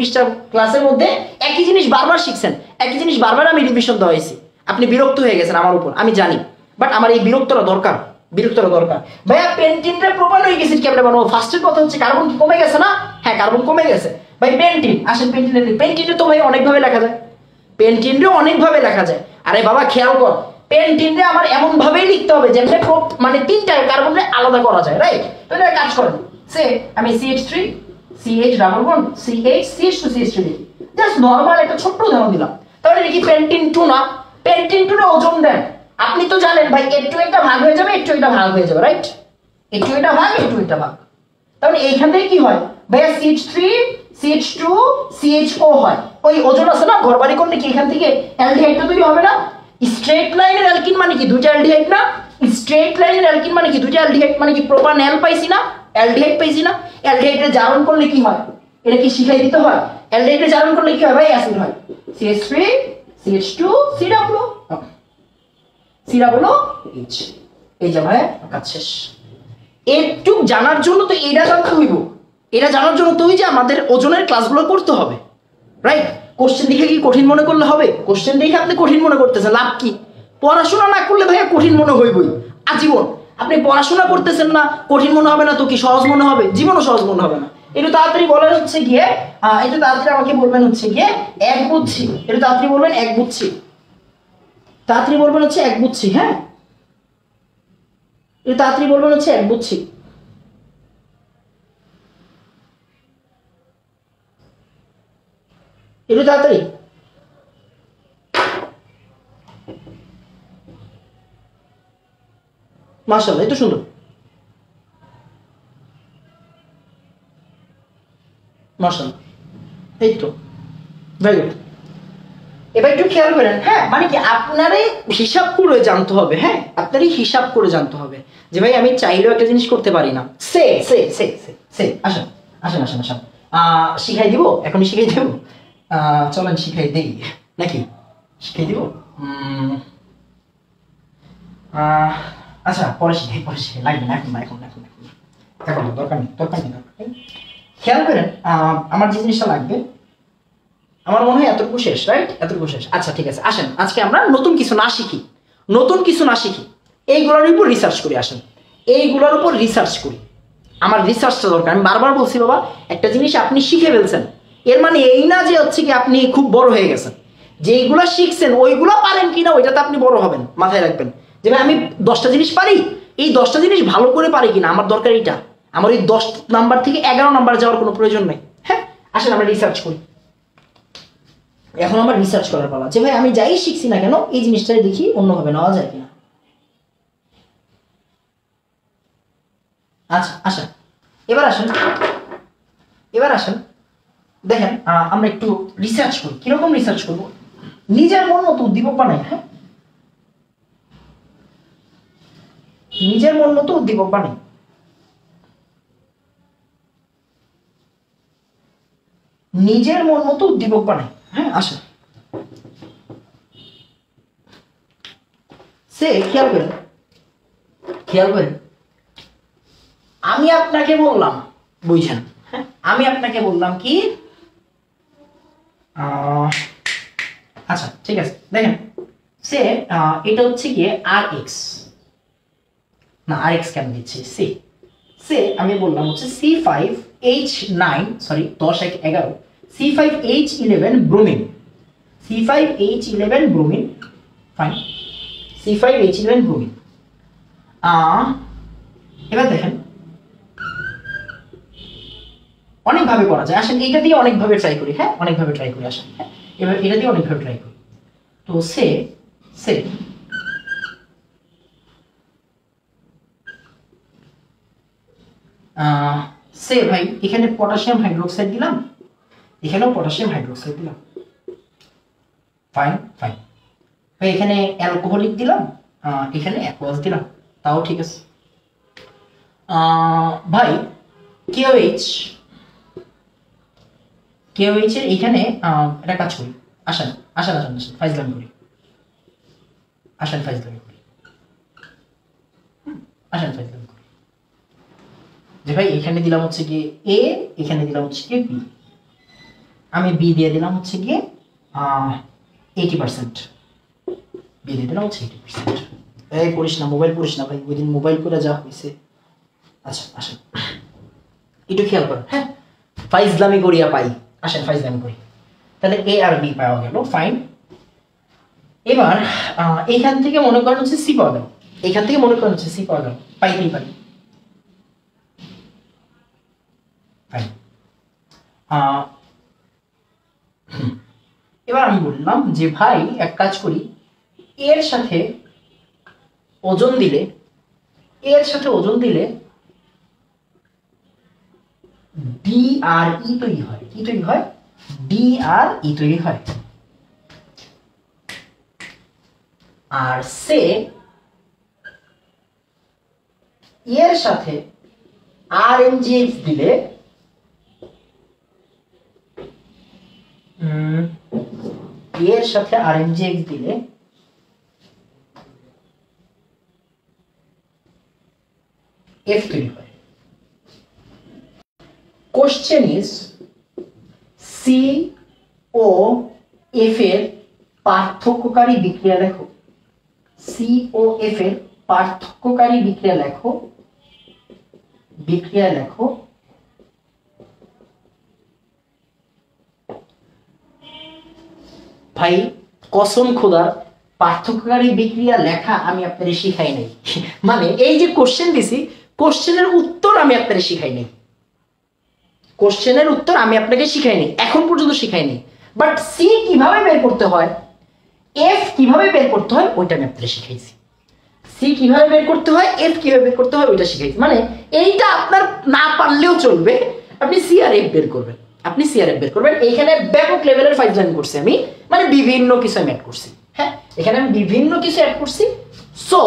20টা ক্লাসের মধ্যে একই জিনিস বারবার শিখছেন, একই জিনিস বারবার আমি রিভিশন দেওয়া হয়েছি, আপনি বিরক্ত হয়ে গেছেন আমার উপর, আমি জানি। বাট আমার এই বিরক্তটা দরকার, বিরক্তটা দরকার। ভাইয়া পেন্টিনটা প্রোপানোয়িক অ্যাসিড কেমনে বানাবো? ফার্স্টের কথা হচ্ছে কার্বন কি কমে গেছে না? হ্যাঁ, কার্বন কমে গেছে। ভাই পেন্টিন, আসেন পেন্টিনে তো ভাই অনেকভাবে লেখা যায়, পেন্টিনে অনেকভাবে লেখা যায়। আরে বাবা খেয়াল কর, পেন্টিনে আমার এমন ভাবেই লিখতে হবে যেমন মানে 3টা কার্বনকে আলাদা করা যায়, রাইট? তো এটা কাজ করেন। সে আমি CH3 CH double bond CH CH2 CH3 লিখি, জাস্ট নরমাল একটা ছোট্ট উদাহরণ দিলাম। তাহলে এটা কি পেন্টিন 2 না? পেন্টিন 2 এর ওজন দেন, আপনি তো জানেন ভাই একটু একটা ভাগ হয়ে যাবে, একটু একটা ভাগ হয়ে যাবে, রাইট? একটু এটা ভাগ, একটু এটা ভাগ। তাহলে এইখান থেকে কি হয় ভাইয়া? CH3 CH2 CHO হয়। ওই ওজন আছে না, ঘরবাড়ি করলে কি এখান থেকে অ্যালডিহাইডটা তৈরি হবে না? স্ট্রেট লাইনের অ্যালকিন মানে কি 2টা অ্যালডিহাইড না? স্ট্রেট লাইনের অ্যালকিন মানে কি 2টা অ্যালডিহাইড, মানে কি প্রোপানল পাইছি না, অ্যালডিহাইড পাইছি না? অ্যালডিহাইডে জারণ করলে কি হয়? এটা কি শিখাই দিতে হয়? অ্যালডিহাইডে জারণ করলে কি হয় ভাই? অ্যাসিড হয়। CH3 CH2 CW CWH। এই যে ভাই কাজ শেষ। একটু জানার জন্য তো এটা জানতে হইব, এটা জানার জন্য তো ওই যে আমাদের ওজনের ক্লাসগুলো করতে হবে, রাইট? কোশ্চেন দেখে কি কঠিন মনে করলে হবে? কোশ্চেন দেখে আপনি কঠিন মনে করতেছেন, লাভ কি? পড়াশোনা না করলে ভাইয়া কঠিন মনে হইবই আজীবন। আপনি পড়াশোনা করতেছেন না, কঠিন মনে হবে না তো কি সহজ মনে হবে? জীবনও সহজ মনে হবে না। একটু তাড়াতাড়ি বলেন হচ্ছে গিয়ে, একটু তাড়াতাড়ি আমাকে বলবেন হচ্ছে গিয়ে এক বুঝছি, একটু তাড়াতাড়ি বলবেন এক বুঝছি, তাড়াতাড়ি বলবেন হচ্ছে এক বুঝছি। হ্যাঁ, একটু তাড়াতাড়ি বলবেন হচ্ছে এক বুঝছি। একটু তাড়াতাড়ি। মাশাআল্লাহ, এত সুন্দর, মাশাআল্লাহ, এই তো ভেরি গুড। এবার একটু খেয়াল করেন, হ্যাঁ, মানে কি আপনারই হিসাব করে জানতে হবে। হ্যাঁ, আপনারই হিসাব করে জানতে হবে যে ভাই আমি চাইলেও একটা জিনিস করতে পারি না। সে সে সে সে সে আসেন আসেন আসেন আসেন, শিখাই দিব, এখনই শিখাই দিব। চলেন শিখাই দেই নাকি? শিখাই দিব। আচ্ছা, পরে শিখাই, পরে শিখাই, লাগবে না এখন, না এখন, এখন এখন এখন দরকার নেই, দরকার নেই, দরকার নেই। খেয়াল করেন, আমার যে জিনিসটা লাগবে, আমার মনে হয় এতটুকু শেষ, রাইট? এতটুকু শেষ। আচ্ছা ঠিক আছে, আসেন আজকে আমরা নতুন কিছু না শিখি, নতুন কিছু না শিখি, এইগুলোর উপর রিসার্চ করি। আসেন এইগুলোর উপর রিসার্চ করি, আমার রিসার্চটা দরকার। আমি বারবার বলছি বাবা, একটা জিনিস আপনি শিখে ফেলছেন, এর মানে এই না যে হচ্ছে কি আপনি খুব বড় হয়ে গেছেন। যেইগুলো শিখছেন ওইগুলো পারেন কিনা ওইটাতে আপনি বড় হবেন, মাথায় রাখবেন। যে ভাই আমি 10টা জিনিস পারি, এই 10টা জিনিস ভালো করে পারি কিনা, আমার দরকার এইটা। আমার ওই 10 নাম্বার থেকে 11 নাম্বার যাওয়ার কোনো প্রয়োজন নেই। হ্যাঁ, আসেন আমরা রিসার্চ করি। এখন আমার রিসার্চ করার পালা যে ভাই আমি যাই শিখছি না কেন এই জিনিসটা দেখি অন্যভাবে নেওয়া যায় কিনা। আচ্ছা আসেন, এবার আসেন, এবার আসেন, দেখেন আমরা একটু রিসার্চ করি। কিরকম রিসার্চ করবো? নিজের মন মতো উদ্দীপক বানাই। হ্যাঁ, নিজের মন মতো উদ্দীপক বানাই। নিজের মন মতো উদ্দীপক বানাই। হ্যাঁ, আসেন। সে খেয়াল করেন, খেয়াল করেন, আমি আপনাকে বললাম, বুঝছেন? হ্যাঁ, আমি আপনাকে বললাম কি, আচ্ছা ঠিক আছে, দেখেন সে এটা হচ্ছে গিয়ে RX, না RX কেন দিচ্ছি, সি সে আমি বললাম হচ্ছে C5H9, sorry 10-11 C5H11 bromine, C5H11 bromine, fine, C5H11 bromine. এবার দেখেন অনেকভাবে করা যায়। আসেন এইটা দিয়ে অনেকভাবে ট্রাই করি। হ্যাঁ, অনেকভাবে ট্রাই করি। আসেন, হ্যাঁ, এবার এটা দিয়ে অনেকভাবে ট্রাই করি। তো সে সে সে ভাই এখানে পটাশিয়াম হাইড্রোক্সাইড দিলাম, এখানেও পটাশিয়াম হাইড্রোক্সাইড দিলাম, ফাইন ফাইন। এখানে অ্যালকোহলিক দিলাম, এখানে অ্যাকোয়াস দিলাম, তাও ঠিক আছে। ভাই কেওএইচ এর এখানে একটা কাজ করি, আসেন আসেন আসেন আসেন ফাইজলামি করি, আসেন ফাইজলামি করি, আসেন ফাইজলামি করি। যে ভাই এখানে দিলাম হচ্ছে গিয়ে এ, এখানে দিলাম হচ্ছে গিয়ে বি, আমি বি দিয়ে দিলাম হচ্ছে গিয়ে 80%, বি দিয়ে দিলাম হচ্ছে 80%। এই করিস না, মোবাইল করিস না ভাই, ওই দিন মোবাইল করে যা হয়েছে। আচ্ছা আসেন একটু খেয়াল করেন, হ্যাঁ ফাইজলামি করিয়া পাই, আসেন ফাইজলামি করি। তাহলে এ আর বি পাওয়া গেল, ফাইন। এবার এইখান থেকে মনে করেন হচ্ছে সি পাওয়া গেল, এইখান থেকে মনে করেন হচ্ছে সি পাওয়া গেল, পাইতেই পারি, ফাইন। এবার আমি বললাম যে ভাই এক কাজ করি, এর সাথে ওজন দিলে, এর সাথে ওজন দিলে ডি আর ই তৈরি হয়, কি তৈরি হয়? ডি আর ই তৈরি হয়। আর সে এর সাথে আর এম জি এক্স দিলে এর সাথে আর এম জি এক্স দিলে এফ তৈরি হয়। Question is C O F এর পার্থক্যকারী বিক্রিয়া লেখো, সি ও এফ এর পার্থক্যকারী বিক্রিয়া লেখো, বিক্রিয়া লেখো ভাই কসম খোদা পার্থক্যকারী বিক্রিয়া লেখা আমি আপনাদের শিখাই নাই। মানে এই যে কোশ্চেন দিছি, কোশ্চেনের উত্তর আমি আপনাদের শিখাই নাই, কোশ্চেনের উত্তর আমি আপনাকে শিখাই নাই, এখন পর্যন্ত শিখাই নাই। বাট সি কিভাবে বের করতে হয়, এফ কিভাবে বের করতে হয় ওইটা আমি আপনাদের শিখাইছি। সি কিভাবে বের করতে হয়, এফ কিভাবে বের করতে হয় ওইটা শিখাইছি। মানে এইটা আপনার না পারলেও চলবে, আপনি সি আর এফ বের করবেন, আপনি সি আর এফ বের করবেন। এইখানে ব্যাপক লেভেলের ফাইজলামি করছি আমি, মানে বিভিন্ন কিছু আমি অ্যাড করছি, হ্যাঁ এখানে আমি বিভিন্ন কিছু অ্যাড করছি। সো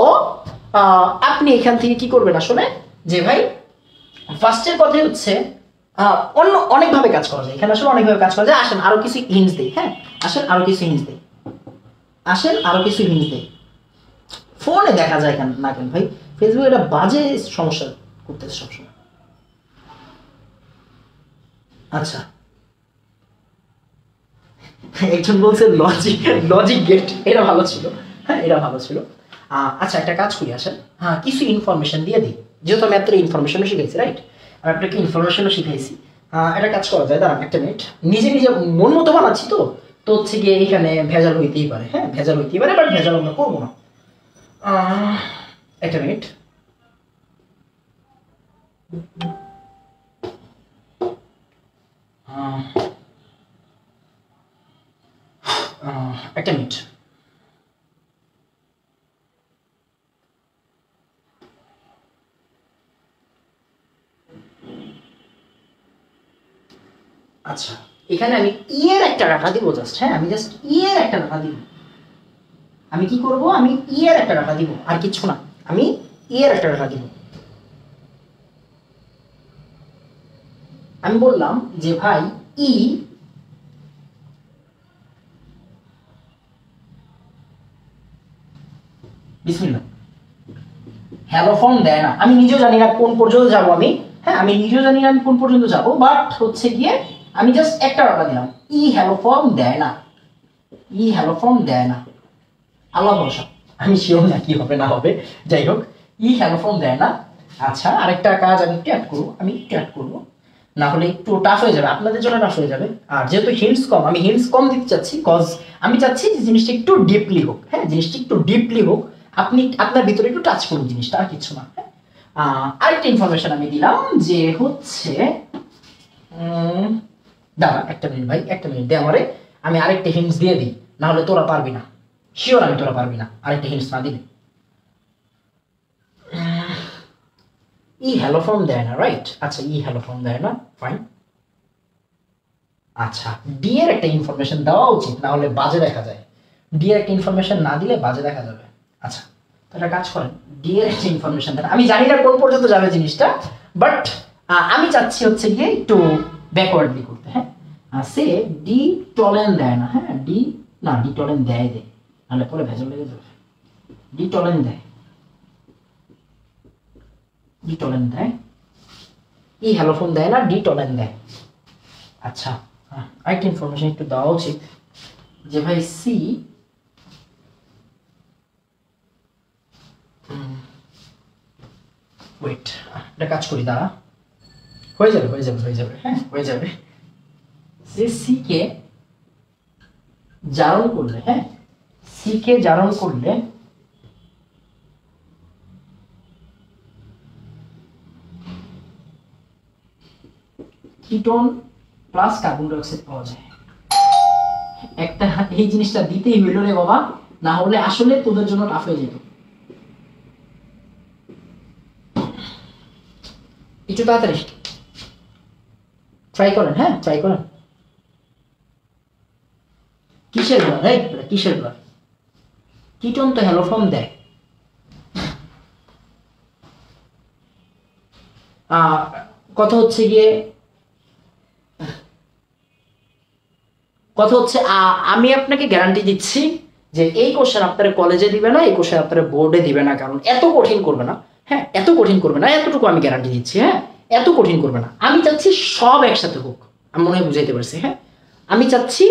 আপনি এখান থেকে কি করবেন আসলে, যে ভাই ফার্স্টের কথাই হচ্ছে অন্য অনেকভাবে কাজ করা যায়, এখানে আসলে অনেকভাবে কাজ করা যায়। আসেন আরো কিছু হিন্টস দেই, হ্যাঁ আসেন আরো কিছু হিন্টস দেই, আসেন আরো কিছু হিন্টস দেই। ফোনে দেখা যায় কেন না কেন ভাই, ফেসবুকে এটা বাজে সমস্যা করতেছে সবসময়। আচ্ছা একজন বলছে লজিক, লজিক গেট, এটা ভালো ছিল, হ্যাঁ এটা ভালো ছিল। আচ্ছা একটা কাজ করি, আসেন হ্যাঁ কিছু ইনফরমেশন দিয়ে দিই, যেহেতু আমি আপনার ইনফরমেশনও শিখাইছি, রাইট আমি আপনাকে ইনফরমেশনও শিখাইছি। একটা কাজ করা যায়, দাঁড়ান একটা মিনিট, নিজে নিজে মন মতো বানাচ্ছি তো, তো হচ্ছে গিয়ে এখানে ভেজাল হইতেই পারে, হ্যাঁ ভেজাল হইতেই পারে, বাট ভেজাল আমরা করবো না। একটা মিনিট, একটা মিনিট। আচ্ছা এখানে আমি ইয়ের একটা ডাটা দিব জাস্ট, হ্যাঁ আমি জাস্ট ইয়ের একটা ডাটা দিব। আমি কি করব, আমি ইয়ের একটা ডাটা দিব, আর কিছু না, আমি ইয়ের একটা ডাটা দিব। আমি বললাম যে ভাই ই বিসমিল্লাহ হ্যালো ফর্ম দেয় না, আমি নিজেও জানি না কোন পর্যন্ত যাব আমি, হ্যাঁ আমি নিজেও জানি না আমি কোন পর্যন্ত যাব, বাট হচ্ছে গিয়ে আমি জাস্ট একটা ডাটা দিলাম, ই হ্যালো ফর্ম দেয় না, ই হ্যালো ফর্ম দেয় না, আল্লাহ ভরসা, আমি শিওর না কি হবে না হবে, যাই হোক ই হ্যালো ফর্ম দেয় না। আচ্ছা আরেকটা কাজ আমি একটু অ্যাড করবো, আমি একটু অ্যাড করবো, না হলে একটু টাফ হয়ে যাবে আপনাদের জন্য, টাফ হয়ে যাবে। আর যেহেতু হিন্টস কম, আমি হিন্টস কম দিতে চাচ্ছি, কজ আমি চাচ্ছি যে জিনিসটা একটু ডিপলি হোক, হ্যাঁ জিনিসটা একটু ডিপলি হোক, আপনি আপনার ভিতরে একটু টাচ করুন জিনিসটা, আর কিছু না। আরেকটা ইনফরমেশন আমি দিলাম যে হচ্ছে দাঁড়া একটা মিনিট ভাই, একটা মিনিট দে আমারে, আমি আরেকটা হিন্টস দিয়ে দিই, না হলে তোরা পারবি না, শিওর আমি তোরা পারবি না আরেকটা হিন্টস না দিলে। ই হ্যালো ফর্ম দেয় না, রাইট, আচ্ছা ই হ্যালো ফর্ম দেয় না, ফাইন। আচ্ছা, ডি এর একটা ইনফরমেশন দেওয়া উচিত, না হলে বাজে দেখা যায়। ডি এর একটা ইনফরমেশন না দিলে বাজে দেখা যাবে। আচ্ছা, তো একটা কাজ করেন, ডি এর একটা ইনফরমেশন দেন। আমি জানি না কোন পর্যন্ত যাবে জিনিসটা, বাট আমি চাচ্ছি হচ্ছে গিয়ে একটু ব্যাকওয়ার্ডলি করতে। হ্যাঁ, সে ডি টলেন দেয় না। হ্যাঁ, ডি টলেন দেয়, নাহলে পরে ভেজাল লেগে যাবে। ডি টলেন দেয়, ই হ্যালোফোন দেয় না, ডি টলেন দেয়। আচ্ছা, আরেকটা ইনফরমেশন একটু দেওয়া উচিত যে ভাই সি ওয়েট, একটা কাজ করি, দাঁড়া, হয়ে যাবে। হ্যাঁ, হয়ে যাবে। যে সি কে জারণ করলে, হ্যাঁ, সি কে জারণ করলে ketone plus carbon die oxide পাওয়া যায়। একটা এই জিনিসটা দিতেই হইল রে বাবা, না হলে আসলে তোদের জন্য টাফ হয়ে যেত। একটু তাড়াতাড়ি ট্রাই করেন। হ্যাঁ, ট্রাই করেন। কিসের গুলা, রাইট, কিসের গুলা? কিটোন তো হ্যালোফর্ম দেয়। কথা হচ্ছে আমি আপনাকে গ্যারান্টি দিচ্ছি যে এই কোশ্চেন আপনারা কলেজে দিবে না, এই কোশ্চেন আপনারা বোর্ডে দিবে না, কারণ এত কঠিন করবে না। হ্যাঁ, এত কঠিন করবে না, এতটুকু আমি গ্যারান্টি দিচ্ছি। হ্যাঁ, এত কঠিন করবে না। আমি চাচ্ছি সব একসাথে হোক। আমি মনে হয় বুঝাইতে পারছি। হ্যাঁ, আমি চাচ্ছি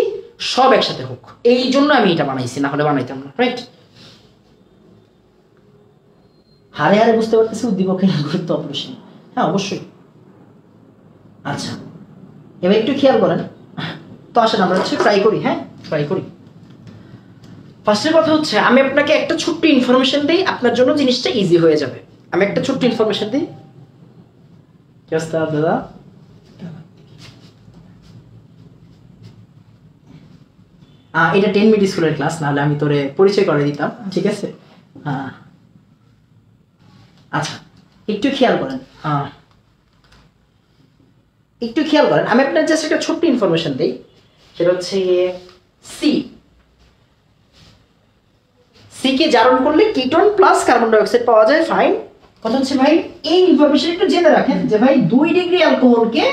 সব একসাথে হোক, এই জন্য আমি এটা বানাইছি, না হলে বানাইতাম না। রাইট, হারে হারে বুঝতে পারতেছি উদ্দীপকের গুরুত্ব অপরিসীম। হ্যাঁ, অবশ্যই। আচ্ছা, এবার একটু খেয়াল করেন তো। আসেন আমরা হচ্ছে ট্রাই করি। হ্যাঁ, ট্রাই করি। ফার্স্টের কথা হচ্ছে আমি আপনাকে একটা ছোট্ট ইনফরমেশন দিই, আপনার জন্য জিনিসটা ইজি হয়ে যাবে। আমি একটা ছোট্ট ইনফরমেশন দিই। কি অবস্থা দাদা? এটা 10 মিনিট স্কুলের ক্লাস, নাহলে আমি তোরে পরিচয় করে দিতাম। ঠিক আছে? আচ্ছা, একটু খেয়াল করেন, আমি আপনার জাস্ট একটা ছোট্ট ইনফরমেশন দিই। সেটা হচ্ছে সি কে জারণ করলে ketone plus carbon die oxide পাওয়া যায়। ফাইন। কথা হচ্ছে ভাই এই ইনফরমেশন একটু জেনে রাখেন যে ভাই 2 ডিগ্রি অ্যালকোহলকে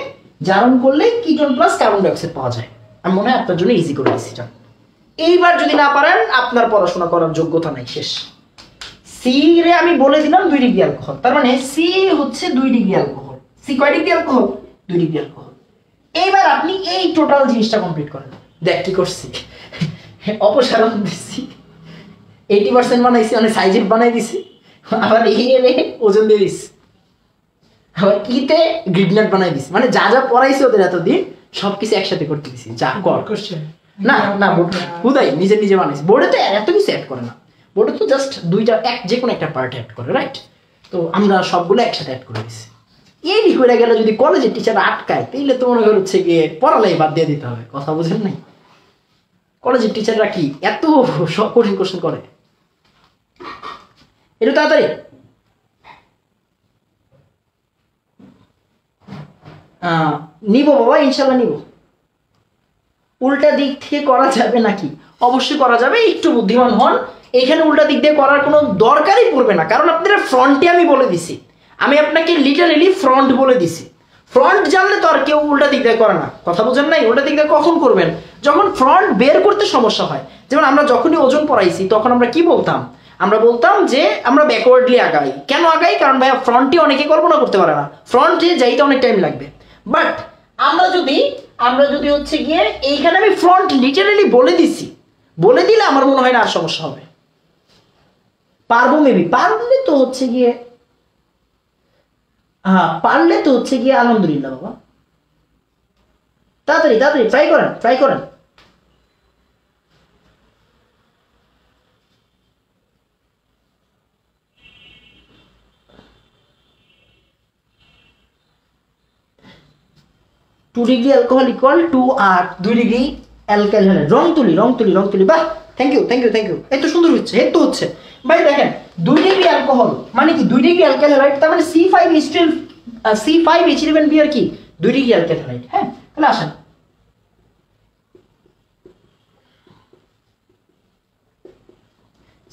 জারণ করলে ketone plus carbon die oxide পাওয়া যায়। আমি মনে হয় আপনার জন্য ইজি করে দিচ্ছি। এইবার যদি না পারেন, আপনার পড়াশোনা করার যোগ্যতা নাই, শেষ। সি রে আমি বলে দিলাম 2 ডিগ্রি অ্যালকোহল, তার মানে সি হচ্ছে 2 ডিগ্রি অ্যালকোহল। সি কয় ডিগ্রি অ্যালকোহল? 2 degree alcohol. এইবার আপনি এই টোটাল জিনিসটা কমপ্লিট করেন। দেখ কি করছি, অপসারণ দিচ্ছি, 80% বানাইছি, মানে সাইজের বানাই দিছি, আবার এ ওজন দিয়ে দিছি, আবার ইতে গ্রিডনাট বানাই দিছি, মানে যা যা পড়াইছি ওদের এতদিন সবকিছু একসাথে করতে দিছি। যা কর না না হুদাই নিজে নিজে বানাইছি। বোর্ডে তো এত কিছু অ্যাড করে না, বোর্ডে তো জাস্ট দুইটা যে কোনো একটা পার্ট অ্যাড করে। রাইট, তো আমরা সবগুলো একসাথে অ্যাড করে দিছি। এই লিখে গেলে যদি কলেজের টিচার আটকায়, তাইলে তো মনে হচ্ছে গিয়ে পড়ালেই বাদ দিয়ে দিতে হবে। কথা বুঝেন নাই? কলেজের টিচাররা কি এত কঠিন কোশ্চেন করে? একটু তাড়াতাড়ি। নিব বাবা, ইনশাল্লাহ নিব। উল্টা দিক থেকে করা যাবে নাকি? অবশ্যই করা যাবে, একটু বুদ্ধিমান হন। এখানে উল্টা দিক দিয়ে করার কোনো দরকারই পড়বে না, কারণ আপনাদের ফ্রন্টে আমি বলে দিছি। আমি আপনাকে লিটারেলি ফ্রন্ট বলে দিছি। ফ্রন্ট জানলে তো আর কেউ উল্টা দিক দিয়ে করে না। কথা বোঝেন নাই? উল্টা দিক দিয়ে কখন করবেন? যখন ফ্রন্ট বের করতে সমস্যা হয়। যেমন আমরা যখনই ওজন পড়াইছি, তখন আমরা কি বলতাম? আমরা বলতাম যে আমরা ব্যাকওয়ার্ডলি আগাই। কেন আগাই? কারণ ভাইয়া ফ্রন্টে অনেকে কল্পনা করতে পারে না, ফ্রন্টে যাইতে অনেক টাইম লাগবে। বাট আমরা যদি হচ্ছে গিয়ে এইখানে আমি ফ্রন্ট লিটারেলি বলে দিছি, বলে দিলে আমার মনে হয় না আর সমস্যা হবে। পারবো, মেবি পারলে তো হচ্ছে গিয়ে আলহামদুলিল্লাহ বাবা। তাড়াতাড়ি তাড়াতাড়ি ট্রাই করেন। 2 degree alcohol equal to 2 degree alkyl halide. রং তুলি। বাহ, থ্যাংক ইউ। এত সুন্দর হচ্ছে, এত হচ্ছে ভাই। দেখেন 2 ডিগ্রি অ্যালকোহল মানে কি? 2 ডিগ্রি অ্যালকাইল হ্যালাইড, তার মানে C5H11B আর কি 2 ডিগ্রি অ্যালকাইল হ্যালাইড। হ্যাঁ, তাহলে আসেন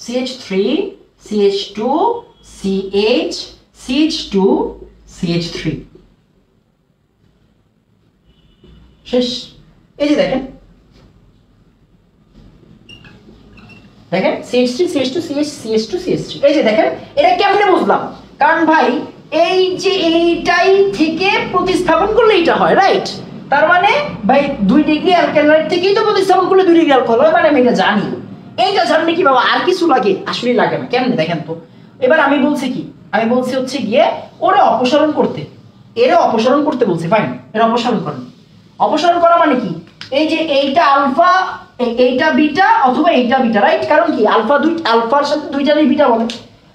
CH3 CH2 CH CH2 CH3 শেষ। এই যে দেখেন দেখেন CH3 CH2 CH CH2 CH3 এই যে দেখেন এটা কেমনে বুঝলাম? কারণ ভাই এই যে এইটাই থেকে প্রতিস্থাপন করলে এটা হয়, রাইট? তার মানে ভাই 2 ডিগ্রি অ্যালকালাইড থেকেই তো প্রতিস্থাপন করলে 2 ডিগ্রি অ্যালকোহল হয়, মানে আমি এটা জানি। এইটা জানলে কি বাবা আর কিছু লাগে? আসলে লাগে না। কেমনে দেখেন তো। এবার আমি বলছি কি, আমি বলছি হচ্ছে গিয়ে ওরা অপসারণ করতে, এরা অপসারণ করতে বলছে। ফাইন, এরা অপসারণ করেন। অপসারণ করা মানে কি? এই যে এইটা আলফা, এইটা বিটা, অথবা এইটা বিটা, রাইট? কারণ কি আলফার সাথে দুইটারই বিটা বলে,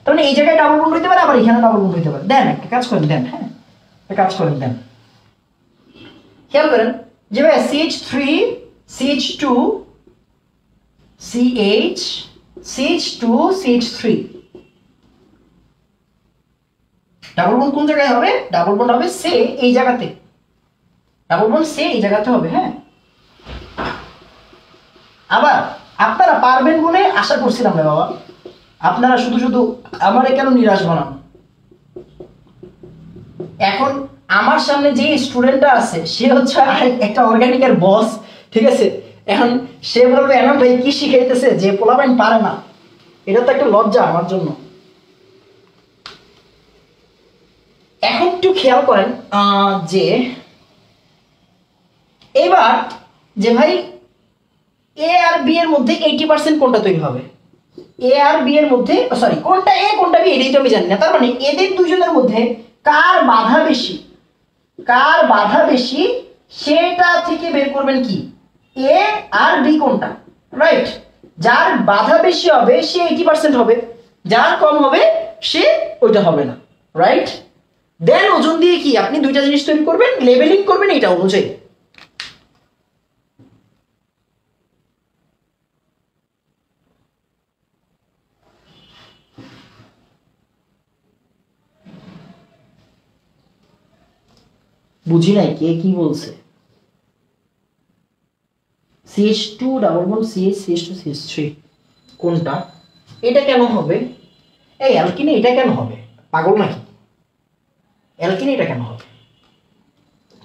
তার মানে এই জায়গায় ডাবল বন্ড হইতে পারে, আবার এখানে ডাবল বন্ড হইতে পারে। দেন একটা কাজ করেন, দেন, হ্যাঁ একটা কাজ করেন, দেন খেয়াল করেন যে ভাই CH3 CH2 CH CH2 CH3 double bond কোন জায়গায় হবে? ডাবল বন্ড হবে সে এই জায়গাতে, ডাবল বন্ড সে এই জায়গাতে হবে। হ্যাঁ, আবার আপনারা পারবেন বলে আশা করছিলাম না বাবা। আপনারা শুধু শুধু আমারে কেন নিরাশ বানান? এখন আমার সামনে যে স্টুডেন্টটা আছে সে হচ্ছে একটা অর্গানিকের বস, ঠিক আছে? এখন সে বলবে এনাম ভাই কি শিখাইতেছে যে পোলাপাইন পারে না। এটা তো একটা লজ্জা আমার জন্য। এখন একটু খেয়াল করেন যে এবার যে ভাই এ আর বি এর মধ্যে 80% কোনটা তৈরি হবে? এ আর বি এর মধ্যে, সরি, কোনটা এ কোনটা বি এটাই তো আমি জানি না। তার মানে এদের দুজনের মধ্যে কার বাধা বেশি, কার বাধা বেশি সেটা থেকে বের করবেন কি এ আর বি কোনটা, রাইট? যার বাধা বেশি হবে সে 80% হবে, যার কম হবে সে ওইটা হবে না, রাইট? দেন ওজন দিয়ে কি আপনি দুইটা জিনিস তৈরি করবেন, লেবেলিং করবেন এটা অনুযায়ী। বুঝি নাই কে কি বলছে? CH2 double bond CH CH2 CH3 কোনটা? এটা কেন হবে? এই অ্যালকিনে এটা কেন হবে? পাগল নাকি? অ্যালকিনে এটা কেন হবে?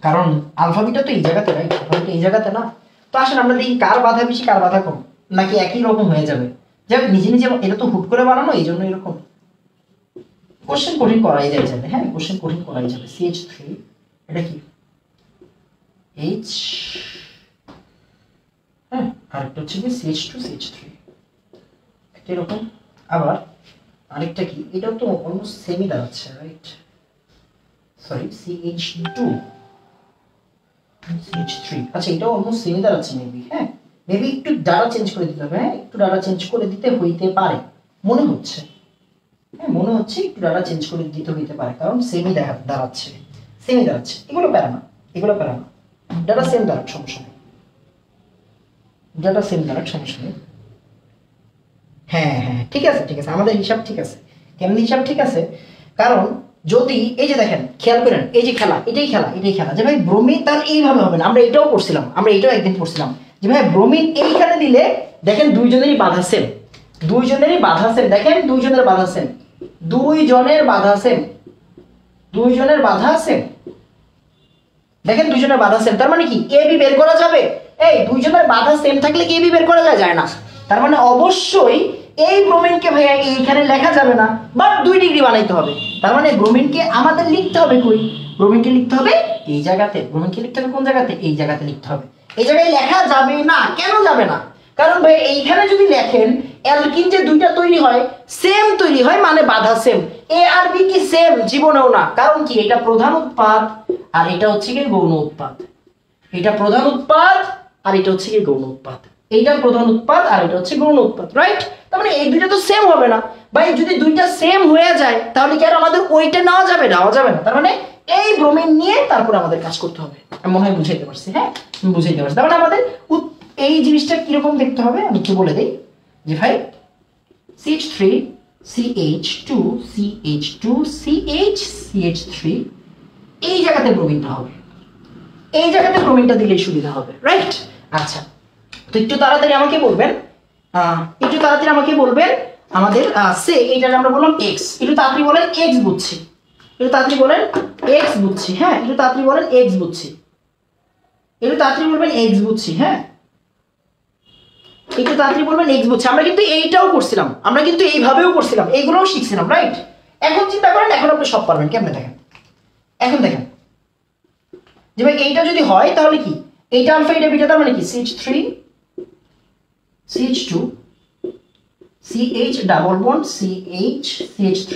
কারণ আলফা বিটা তো এই জায়গাতে, রাইট? আলফা বিটা এই জায়গাতে না। তো আসেন আমরা দেখি কার বাধা বেশি কার বাধা কম, নাকি একই রকম হয়ে যাবে। যাক নিজে নিজে, এটা তো হুট করে বানানো, এই জন্য এরকম। কোশ্চেন কঠিন করাই যায় যাবে, হ্যাঁ কোশ্চেন কঠিন করাই যাবে। CH3 এটা কি H, হ্যাঁ, আরেকটা হচ্ছে কি CH2 CH3 এরকম। আবার আরেকটা কি, এটাও তো অলমোস্ট সেমই দাঁড়াচ্ছে, রাইট? সরি CH2 CH3, আচ্ছা এটাও অলমোস্ট সেমই দাঁড়াচ্ছে মেবি। হ্যাঁ মেবি একটু ডাটা চেঞ্জ করে দিতে হবে, হ্যাঁ একটু ডাটা চেঞ্জ করে দিতে হইতে পারে মনে হচ্ছে। হ্যাঁ মনে হচ্ছে একটু ডাটা চেঞ্জ করে দিতে হইতে পারে, কারণ সেমই দাঁড়াচ্ছে, সেমই দাঁড়াচ্ছে। এগুলো প্যারা না, এগুলো প্যারা না, ডাটা সেম দাঁড়াক, সমস্যা নেই, ডাটা সেম দাঁড়াক, সমস্যা নেই। হ্যাঁ হ্যাঁ ঠিক আছে, ঠিক আছে, আমাদের হিসাব ঠিক আছে। কেমনি হিসাব ঠিক আছে? কারণ যদি এই যে দেখেন খেয়াল করেন, এই যে খেলা, এটাই খেলা, এটাই খেলা যে ভাই ব্রোমিন তার এইভাবে হবে না। আমরা এটাও পড়ছিলাম, আমরা এটাও একদিন পড়ছিলাম যে ভাই ব্রোমিন এইখানে দিলে দেখেন দুইজনেরই বাধা সেম, দুইজনেরই বাধা সেম। দেখেন দুইজনের বাধা সেম, দুইজনের বাধা সেম, দুইজনের বাধা সেম। দেখেন দুইজনের বাধা সেম, তার মানে কি এ বি বের করা যাবে? এই দুইজনের বাধা সেম থাকলে কি এ বি বের করা যায় না? তার মানে অবশ্যই এই ব্রোমিনকে ভাইয়া এইখানে লেখা যাবে না, বাট 2 ডিগ্রি বানাইতে হবে। তার মানে ব্রোমিনকে আমাদের লিখতে হবে কই? ব্রোমিনকে লিখতে হবে এই জায়গাতে। ব্রোমিনকে লিখতে হবে কোন জায়গাতে? এই জায়গাতে লিখতে হবে। এই জায়গায় লেখা যাবে না, কেন যাবে না? কারণ ভাই এইখানে যদি লেখেন অ্যালকিন যে দুইটা তৈরি হয় সেম তৈরি হয়, মানে বাধা সেম। এ আর বি কি সেম? জীবনেও না। কারণ কি এটা প্রধান উৎপাদ আর এটা হচ্ছে কি গৌণ উৎপাদ। এটা প্রধান উৎপাদ আর এটা হচ্ছে কি গৌণ উৎপাদ। এইটা প্রধান উৎপাদ আর এটা হচ্ছে গৌণ উৎপাদ, রাইট? তার মানে এই দুইটা তো সেম হবে না ভাই। যদি দুইটা সেম হয়ে যায় তাহলে কি আর আমাদের ওইটা নেওয়া যাবে? নেওয়া যাবে না। তার মানে এই ব্রোমিন নিয়ে তারপর আমাদের কাজ করতে হবে। আমি মনে হয় বুঝাইতে পারছি, হ্যাঁ বুঝাইতে পারছি। তার মানে আমাদের এই জিনিসটা কিরকম দেখতে হবে আমি একটু বলে দিই যে ভাই CH3 CH2 CH2 CH CH3 এই জায়গাতে ব্রোমিনটা হবে, এই জায়গাতে ব্রোমিনটা দিলেই সুবিধা হবে, রাইট? আচ্ছা তো একটু তাড়াতাড়ি আমাকে বলবেন, একটু তাড়াতাড়ি আমাকে বলবেন আমাদের সে এইটা আমরা বললাম এক্স, একটু তাড়াতাড়ি বলেন এক্স বুঝছি, একটু তাড়াতাড়ি বলেন এক্স বুঝছি, হ্যাঁ একটু তাড়াতাড়ি বলেন এক্স বুঝছি, একটু তাড়াতাড়ি বলবেন এক্স বুঝছি, হ্যাঁ একটু তাড়াতাড়ি বলবেন এক্স বুঝছি। আমরা কিন্তু এইটাও করছিলাম, আমরা কিন্তু এইভাবেও করছিলাম, এইগুলোও শিখছিলাম, রাইট? এখন চিন্তা করেন, এখন আপনি সব পারবেন। কেমনে দেখেন, এখন দেখেন যে ভাই এইটা যদি হয় তাহলে কি, এইটা আলফা এটা বিটা, তার মানে কি CH3 CH2 CH double bond CH3,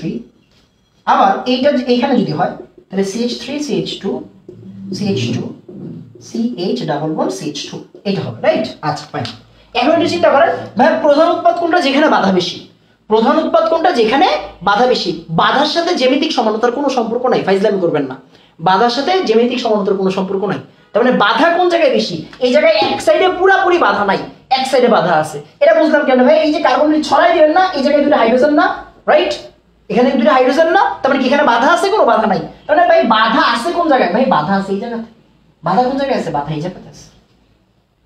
আবার এইটা এইখানে যদি হয় তাহলে CH3 CH2 CH2 CH double bond CH2, এটা হবে, রাইট? আচ্ছা ফাইন। এখন একটু চিন্তা করেন ভাই প্রধান উৎপাদ কোনটা যেখানে বাধা বেশি, প্রধান উৎপাদ কোনটা যেখানে বাধা বেশি। বাধার সাথে জ্যামিতিক সমানতার কোনো সম্পর্ক নাই, ফাইজলামি করবেন না, বাধার সাথে জ্যামিতিক সমানতার কোনো সম্পর্ক নাই। তার মানে বাধা কোন জায়গায় বেশি, এই জায়গায় এক সাইডে পুরোপুরি বাধা নাই, এক সাইডে বাধা আছে। এটা বুঝলাম কেন ভাই, এই যে কার্বন ছড়াই দিবেন না, এই জায়গায় দুটো হাইড্রোজেন না, রাইট? এখানে দুটো হাইড্রোজেন না, তার মানে কি এখানে বাধা আছে? কোনো বাধা নাই। তার মানে ভাই বাধা আছে কোন জায়গায়? ভাই বাধা আছে এই জায়গাতে। বাধা কোন জায়গায় আছে? বাধা এই জায়গাতে আছে।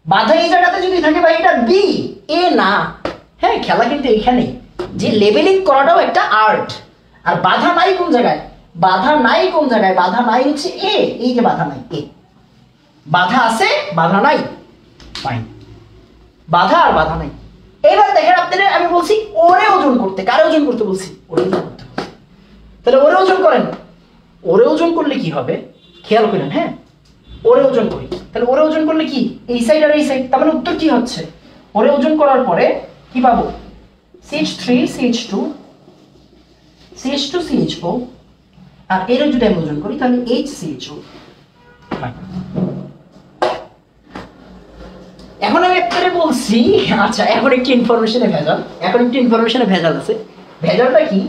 বাধা এই জায়গাতে যদি থাকে ভাই এটা বি, এ না। হ্যাঁ খেলা কিন্তু এইখানেই, যে লেবেলিং করাটাও একটা আর্ট। আর বাধা নাই কোন জায়গায়? বাধা নাই কোন জায়গায়? বাধা নাই হচ্ছে এ, এই যে বাধা নাই এ। বাধা আছে, বাধা নাই, ফাইন। বাধা আর বাধা নাই। এবার দেখেন আপনাদের আমি বলছি ওরে ওজন করতে, কারে ওজন করতে বলছি? ওরে ওজন করতে। তাহলে ওরে ওজন করেন। ওরে ওজন করলে কি হবে খেয়াল করেন, হ্যাঁ ওরে ওজন করি, তাহলে ওরে ওজন করলে কি এই সাইড আর এই সাইড, তার মানে উত্তর কি হচ্ছে? ওরে ওজন করার পরে কি পাবো? CH3 CH2 CH2 CH4, আর এর যদি আমি ওজন করি তাহলে HCHO। এখন আমি আপনাদের বলছি, আচ্ছা এখন একটি ইনফরমেশনে ভেজাল, এখন একটি ইনফরমেশনে ভেজাল আছে। ভেজালটা কি?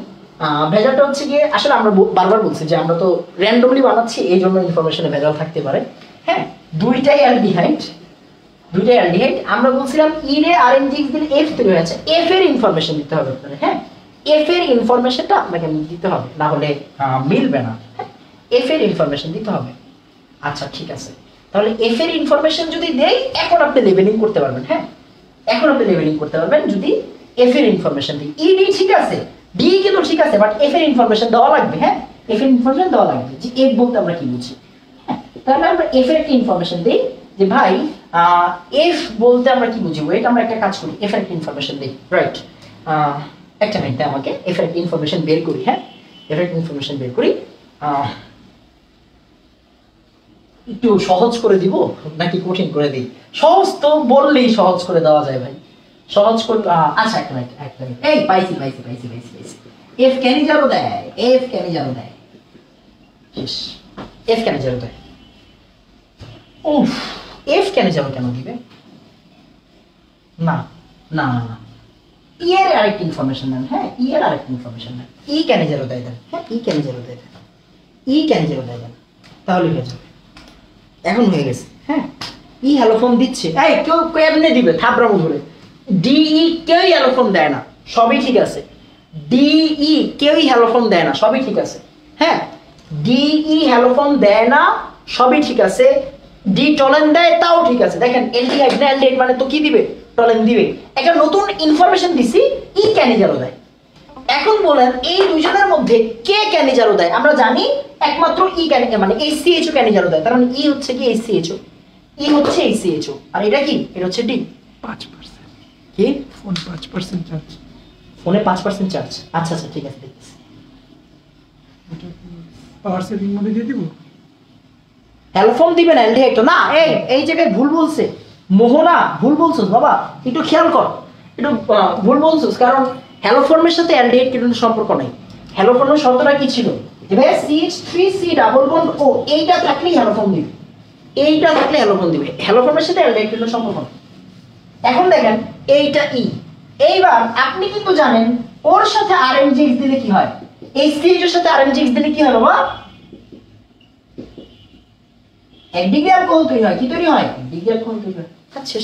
ভেজালটা হচ্ছে গিয়ে আসলে আমরা বারবার বলছি যে আমরা তো র্যান্ডমলি বানাচ্ছি, এই জন্য ইনফরমেশনে ভেজাল থাকতে পারে। হ্যাঁ দুইটাই অ্যালডিহাইড, দুইটাই অ্যালডিহাইড। আমরা বলছিলাম ইরে RNG দিলে F তৈরি হয়েছে, F এর ইনফরমেশন দিতে হবে আপনাদের। হ্যাঁ F এর ইনফরমেশনটা আপনাকে দিতে হবে, না হলে মিলবে না। হ্যাঁ F এর ইনফরমেশন দিতে হবে। আচ্ছা ঠিক আছে, তাহলে F এর ইনফরমেশন যদি দেই এখন আপনি লেবেলিং করতে পারবেন। হ্যাঁ এখন আপনি লেবেলিং করতে পারবেন যদি F এর ইনফরমেশন দিই। ED ঠিক আছে, D কিন্তু ঠিক আছে, বাট F এর ইনফরমেশন দেওয়া লাগবে। হ্যাঁ F এর ইনফরমেশন দেওয়া লাগবে, যে F বলতে আমরা কি বুঝি। হ্যাঁ তাহলে আমরা F এর একটা ইনফরমেশন দিই যে ভাই F বলতে আমরা কি বুঝি। ওয়েট আমরা একটা কাজ করি, F এর একটা ইনফরমেশন দিই, রাইট? একটা মিনিট আমাকে F এর একটা ইনফরমেশন বের করি। হ্যাঁ F এর একটা ইনফরমেশন বের করি। একটু সহজ করে দিব নাকি কঠিন করে দিই? সহজ তো বললেই সহজ করে দেওয়া যায় ভাই, সহজ করে। আচ্ছা একটা মিনিট, একটা মিনিট। এই পাইছি পাইছি পাইছি পাইছি পাইছি। F কেন জানো দেয়? F কেন জানো দেয়? শেষ। F কেন জানো দেয়? উফ, F কেন জানো কেন দিবে? না না না না, ই এর আরেকটা ইনফরমেশন নেন। হ্যাঁ ই এর আরেকটা ইনফরমেশন নেন। ই কেন জানো দেয়? হ্যাঁ ই কেন জানো দেয়? ই কেন জানো দেয়? তাহলে হয়ে যাবে। এখন হয়ে গেছে। হ্যাঁ ই হ্যালোফোন দিচ্ছে, এই কেউ কেমনে দিবে? থাপড়ামো ধরে। DE কেউই হ্যালোফোন দেয় না, সবই ঠিক আছে। DE কেউই হ্যালোফোন দেয় না, সবই ঠিক আছে। হ্যাঁ DE হ্যালোফোন দেয় না, সবই ঠিক আছে। D টলেন দেয়, তাও ঠিক আছে। দেখেন অ্যালডিহাইড না অ্যালডিহাইড মানে তো কি দিবে? টলেন দিবে। একটা নতুন ইনফরমেশন দিছি, ই কেন জানো দেয়। এখন বলেন এই দুইজনের মধ্যে কে ক্যানিজারো দেয়? আমরা জানি একমাত্র ই মানে HCHO ক্যানিজারো দেয়, তার মানে ই হচ্ছে কি HCHO, ই হচ্ছে HCHO, আর এটা কি? এটা হচ্ছে D। 5%। কি? Phone 5% charge. ফোনে 5% চার্জ। আচ্ছা আচ্ছা ঠিক আছে, দেখতেছি। পাওয়ার সেভিং মোডে দিয়ে দিব। হ্যালোফোন দিবেন অ্যালডিহাইড তো না। এই জায়গায় ভুল বলছে মোহনা, ভুল বলছস বাবা, একটু খেয়াল কর, একটু ভুল বলছস। কারণ হ্যালোফর্মের সাথে অ্যালডিহাইড কিন্তু সম্পর্ক নাই। হ্যালোফর্মের শর্তটা কি ছিল? যে ভাই CH3C ডাবল বন্ড ও এইটা থাকলেই হ্যালোফর্ম দিবে, এইটা থাকলে হ্যালোফর্ম দিবে। হ্যালোফর্মের সাথে অ্যালডিহাইড কিন্তু সম্পর্ক নাই। এখন দেখেন এইটা ই। এইবার আপনি কিন্তু জানেন ওর সাথে RNGX দিলে কি হয়? HCH এর সাথে RNGX দিলে কি হয় বাবা? 1 ডিগ্রি অ্যালকোহল তৈরি হয়। কি তৈরি হয়? 1 ডিগ্রি অ্যালকোহল তৈরি হয়। আচ্ছা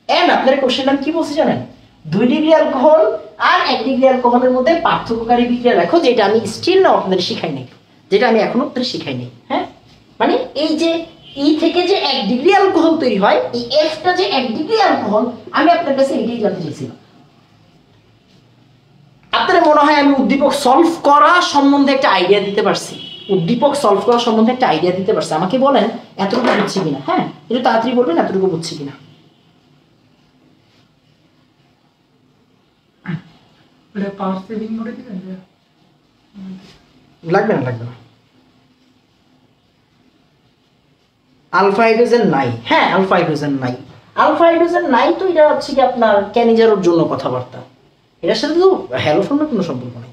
এন্ড আপনাদের কোশ্চেন নাম কি বলছি জানেন? 2 ডিগ্রি অ্যালকোহল আর 1 ডিগ্রি অ্যালকোহলের মধ্যে পার্থক্যকারী বিক্রিয়া লেখো, যেটা আমি স্টিল না আপনাদের শিখাই নাই, যেটা আমি এখনো আপনাদের শিখাই নাই। হ্যাঁ মানে এই যে ই থেকে যে 1 ডিগ্রি অ্যালকোহল তৈরি হয়, এই এফটা যে 1 ডিগ্রি অ্যালকোহল, আমি আপনার কাছে এটাই জানতে চাইছিলাম। আপনাদের মনে হয় আমি উদ্দীপক সলভ করা সম্বন্ধে একটা আইডিয়া দিতে পারছি? উদ্দীপক সলভ করা সম্বন্ধে একটা আইডিয়া দিতে পারছি? আমাকে বলেন এতটুকু বুঝছি কিনা। হ্যাঁ, একটু তাড়াতাড়ি বলবেন এতটুকু বুঝছি কিনা। ওটা পাওয়ার সেভিং মোডে দিবেন? লাগবে না, লাগবে না। আলফা হাইড্রোজেন নাই। হ্যাঁ, আলফা হাইড্রোজেন নাই। আলফা হাইড্রোজেন নাই তো এটা হচ্ছে কি আপনার ক্যানিজারোর জন্য কথাবার্তা। এটার সাথে তো হ্যালোফর্মের কোনো সম্পর্ক নেই।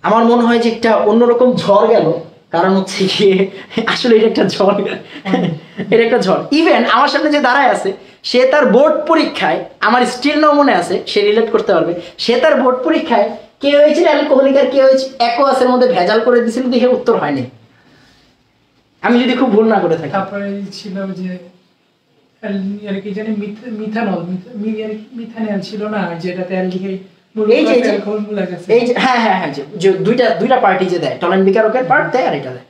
আমার মনে হয় যে একটা অন্যরকম ঝড় গেল, কারণ হচ্ছে গিয়ে আসলে এটা একটা ঝড়, এটা একটা ঝড়। ইভেন আমার সামনে যে দাঁড়ায় আছে সে তার বোর্ড পরীক্ষায়, আমার স্টিল নাও মনে আছে, সে রিলেট করতে পারবে, সে তার বোর্ড পরীক্ষায় কে হয়েছিল অ্যালকোহলিক আর কে হয়েছে অ্যাকোয়াসের মধ্যে ভেজাল করে দিয়েছিল, দেখে উত্তর হয়নি, আমি যদি খুব ভুল না করে থাকি। তারপরে ছিল যে আর কি জানি মিথানল, মিথানল ছিল না যেটাতে অ্যালডিহাইড, এই যে এই যে হ্যাঁ হ্যাঁ হ্যাঁ, যে দুইটা পার্টি যে দেয়, টলেন বিকারকের পার্ট দেয় আর এটা দেয়।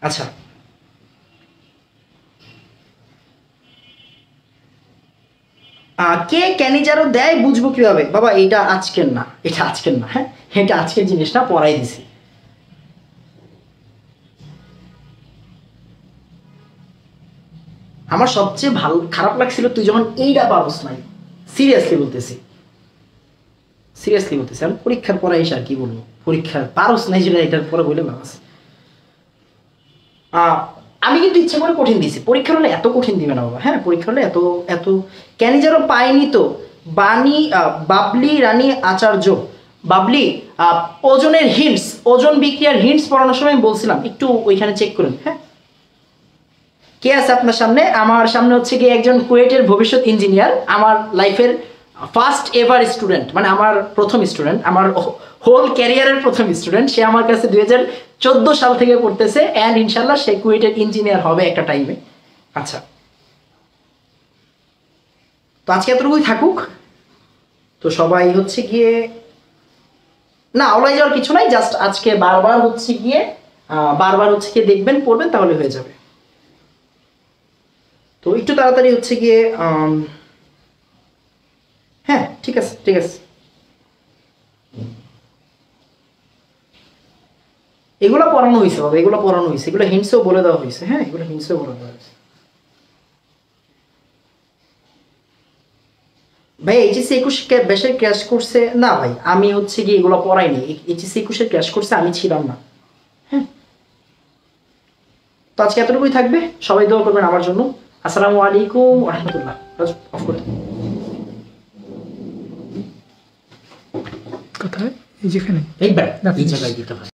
আচ্ছা, কে ক্যানিজারও দেয় বুঝবো কিভাবে? বাবা এটা আজকের না, এটা আজকের না। হ্যাঁ, এটা আজকের জিনিসটা পড়াই দিছি। আমার সবচেয়ে ভালো খারাপ লাগছিল তুই যখন এইটা পারস নাই। সিরিয়াসলি বলতেছি, সিরিয়াসলি বলতেছি। আমি পরীক্ষার পরে এসে আর কি বলবো, পরীক্ষার পারস নাই যেটা এটার পরে বলে বাস। আমি কিন্তু ইচ্ছে করে কঠিন দিছি, পরীক্ষার হলে এত কঠিন দিবে না বাবা। হ্যাঁ, পরীক্ষা হলে এত এত ক্যানিজারও পায়নি তো। বাবলি রানী আচার্য, বাবলি ওজনের হিন্টস, ওজন বিক্রিয়ার হিন্টস পড়ানোর সময় আমি বলছিলাম একটু ওইখানে চেক করুন। হ্যাঁ, কে আছে আপনার সামনে? আমার সামনে হচ্ছে গিয়ে একজন কুয়েটের ভবিষ্যৎ ইঞ্জিনিয়ার, আমার লাইফের ফার্স্ট এভার স্টুডেন্ট, মানে আমার প্রথম স্টুডেন্ট, আমার হোল ক্যারিয়ারের প্রথম স্টুডেন্ট। সে আমার কাছে 2014 সাল থেকে পড়তেছে অ্যান্ড ইনশাল্লাহ সে কুয়েটের ইঞ্জিনিয়ার হবে একটা টাইমে। আচ্ছা, তো আজকে এতটুকুই থাকুক। তো সবাই হচ্ছে গিয়ে না ওলাই যাওয়ার কিছু নাই, জাস্ট আজকে বারবার হচ্ছে গিয়ে দেখবেন, পড়বেন, তাহলে হয়ে যাবে। তো একটু তাড়াতাড়ি হচ্ছে গিয়ে হ্যাঁ ঠিক আছে, ঠিক আছে। এগুলো পড়ানো হয়েছে বাবা, এগুলো পড়ানো হয়েছে, এগুলো হিন্টসও বলে দেওয়া হয়েছে। হ্যাঁ, এগুলো হিন্টসও বলে দেওয়া হয়েছে। ভাই এইচএসসি 21 বেশের ক্র্যাশ করছে না ভাই, আমি হচ্ছে গিয়ে এগুলো পড়াইনি। এইচএসসি 21 ক্র্যাশ করছে, আমি ছিলাম না। হ্যাঁ, তো আজকে এতটুকুই থাকবে। সবাই দোয়া করবেন আমার জন্য। আসসালামু আলাইকুম ওয়া রাহমাতুল্লাহ। অফ করে কোথায়? এই যেখানে এইবার এই জায়গায় দিতে হয়।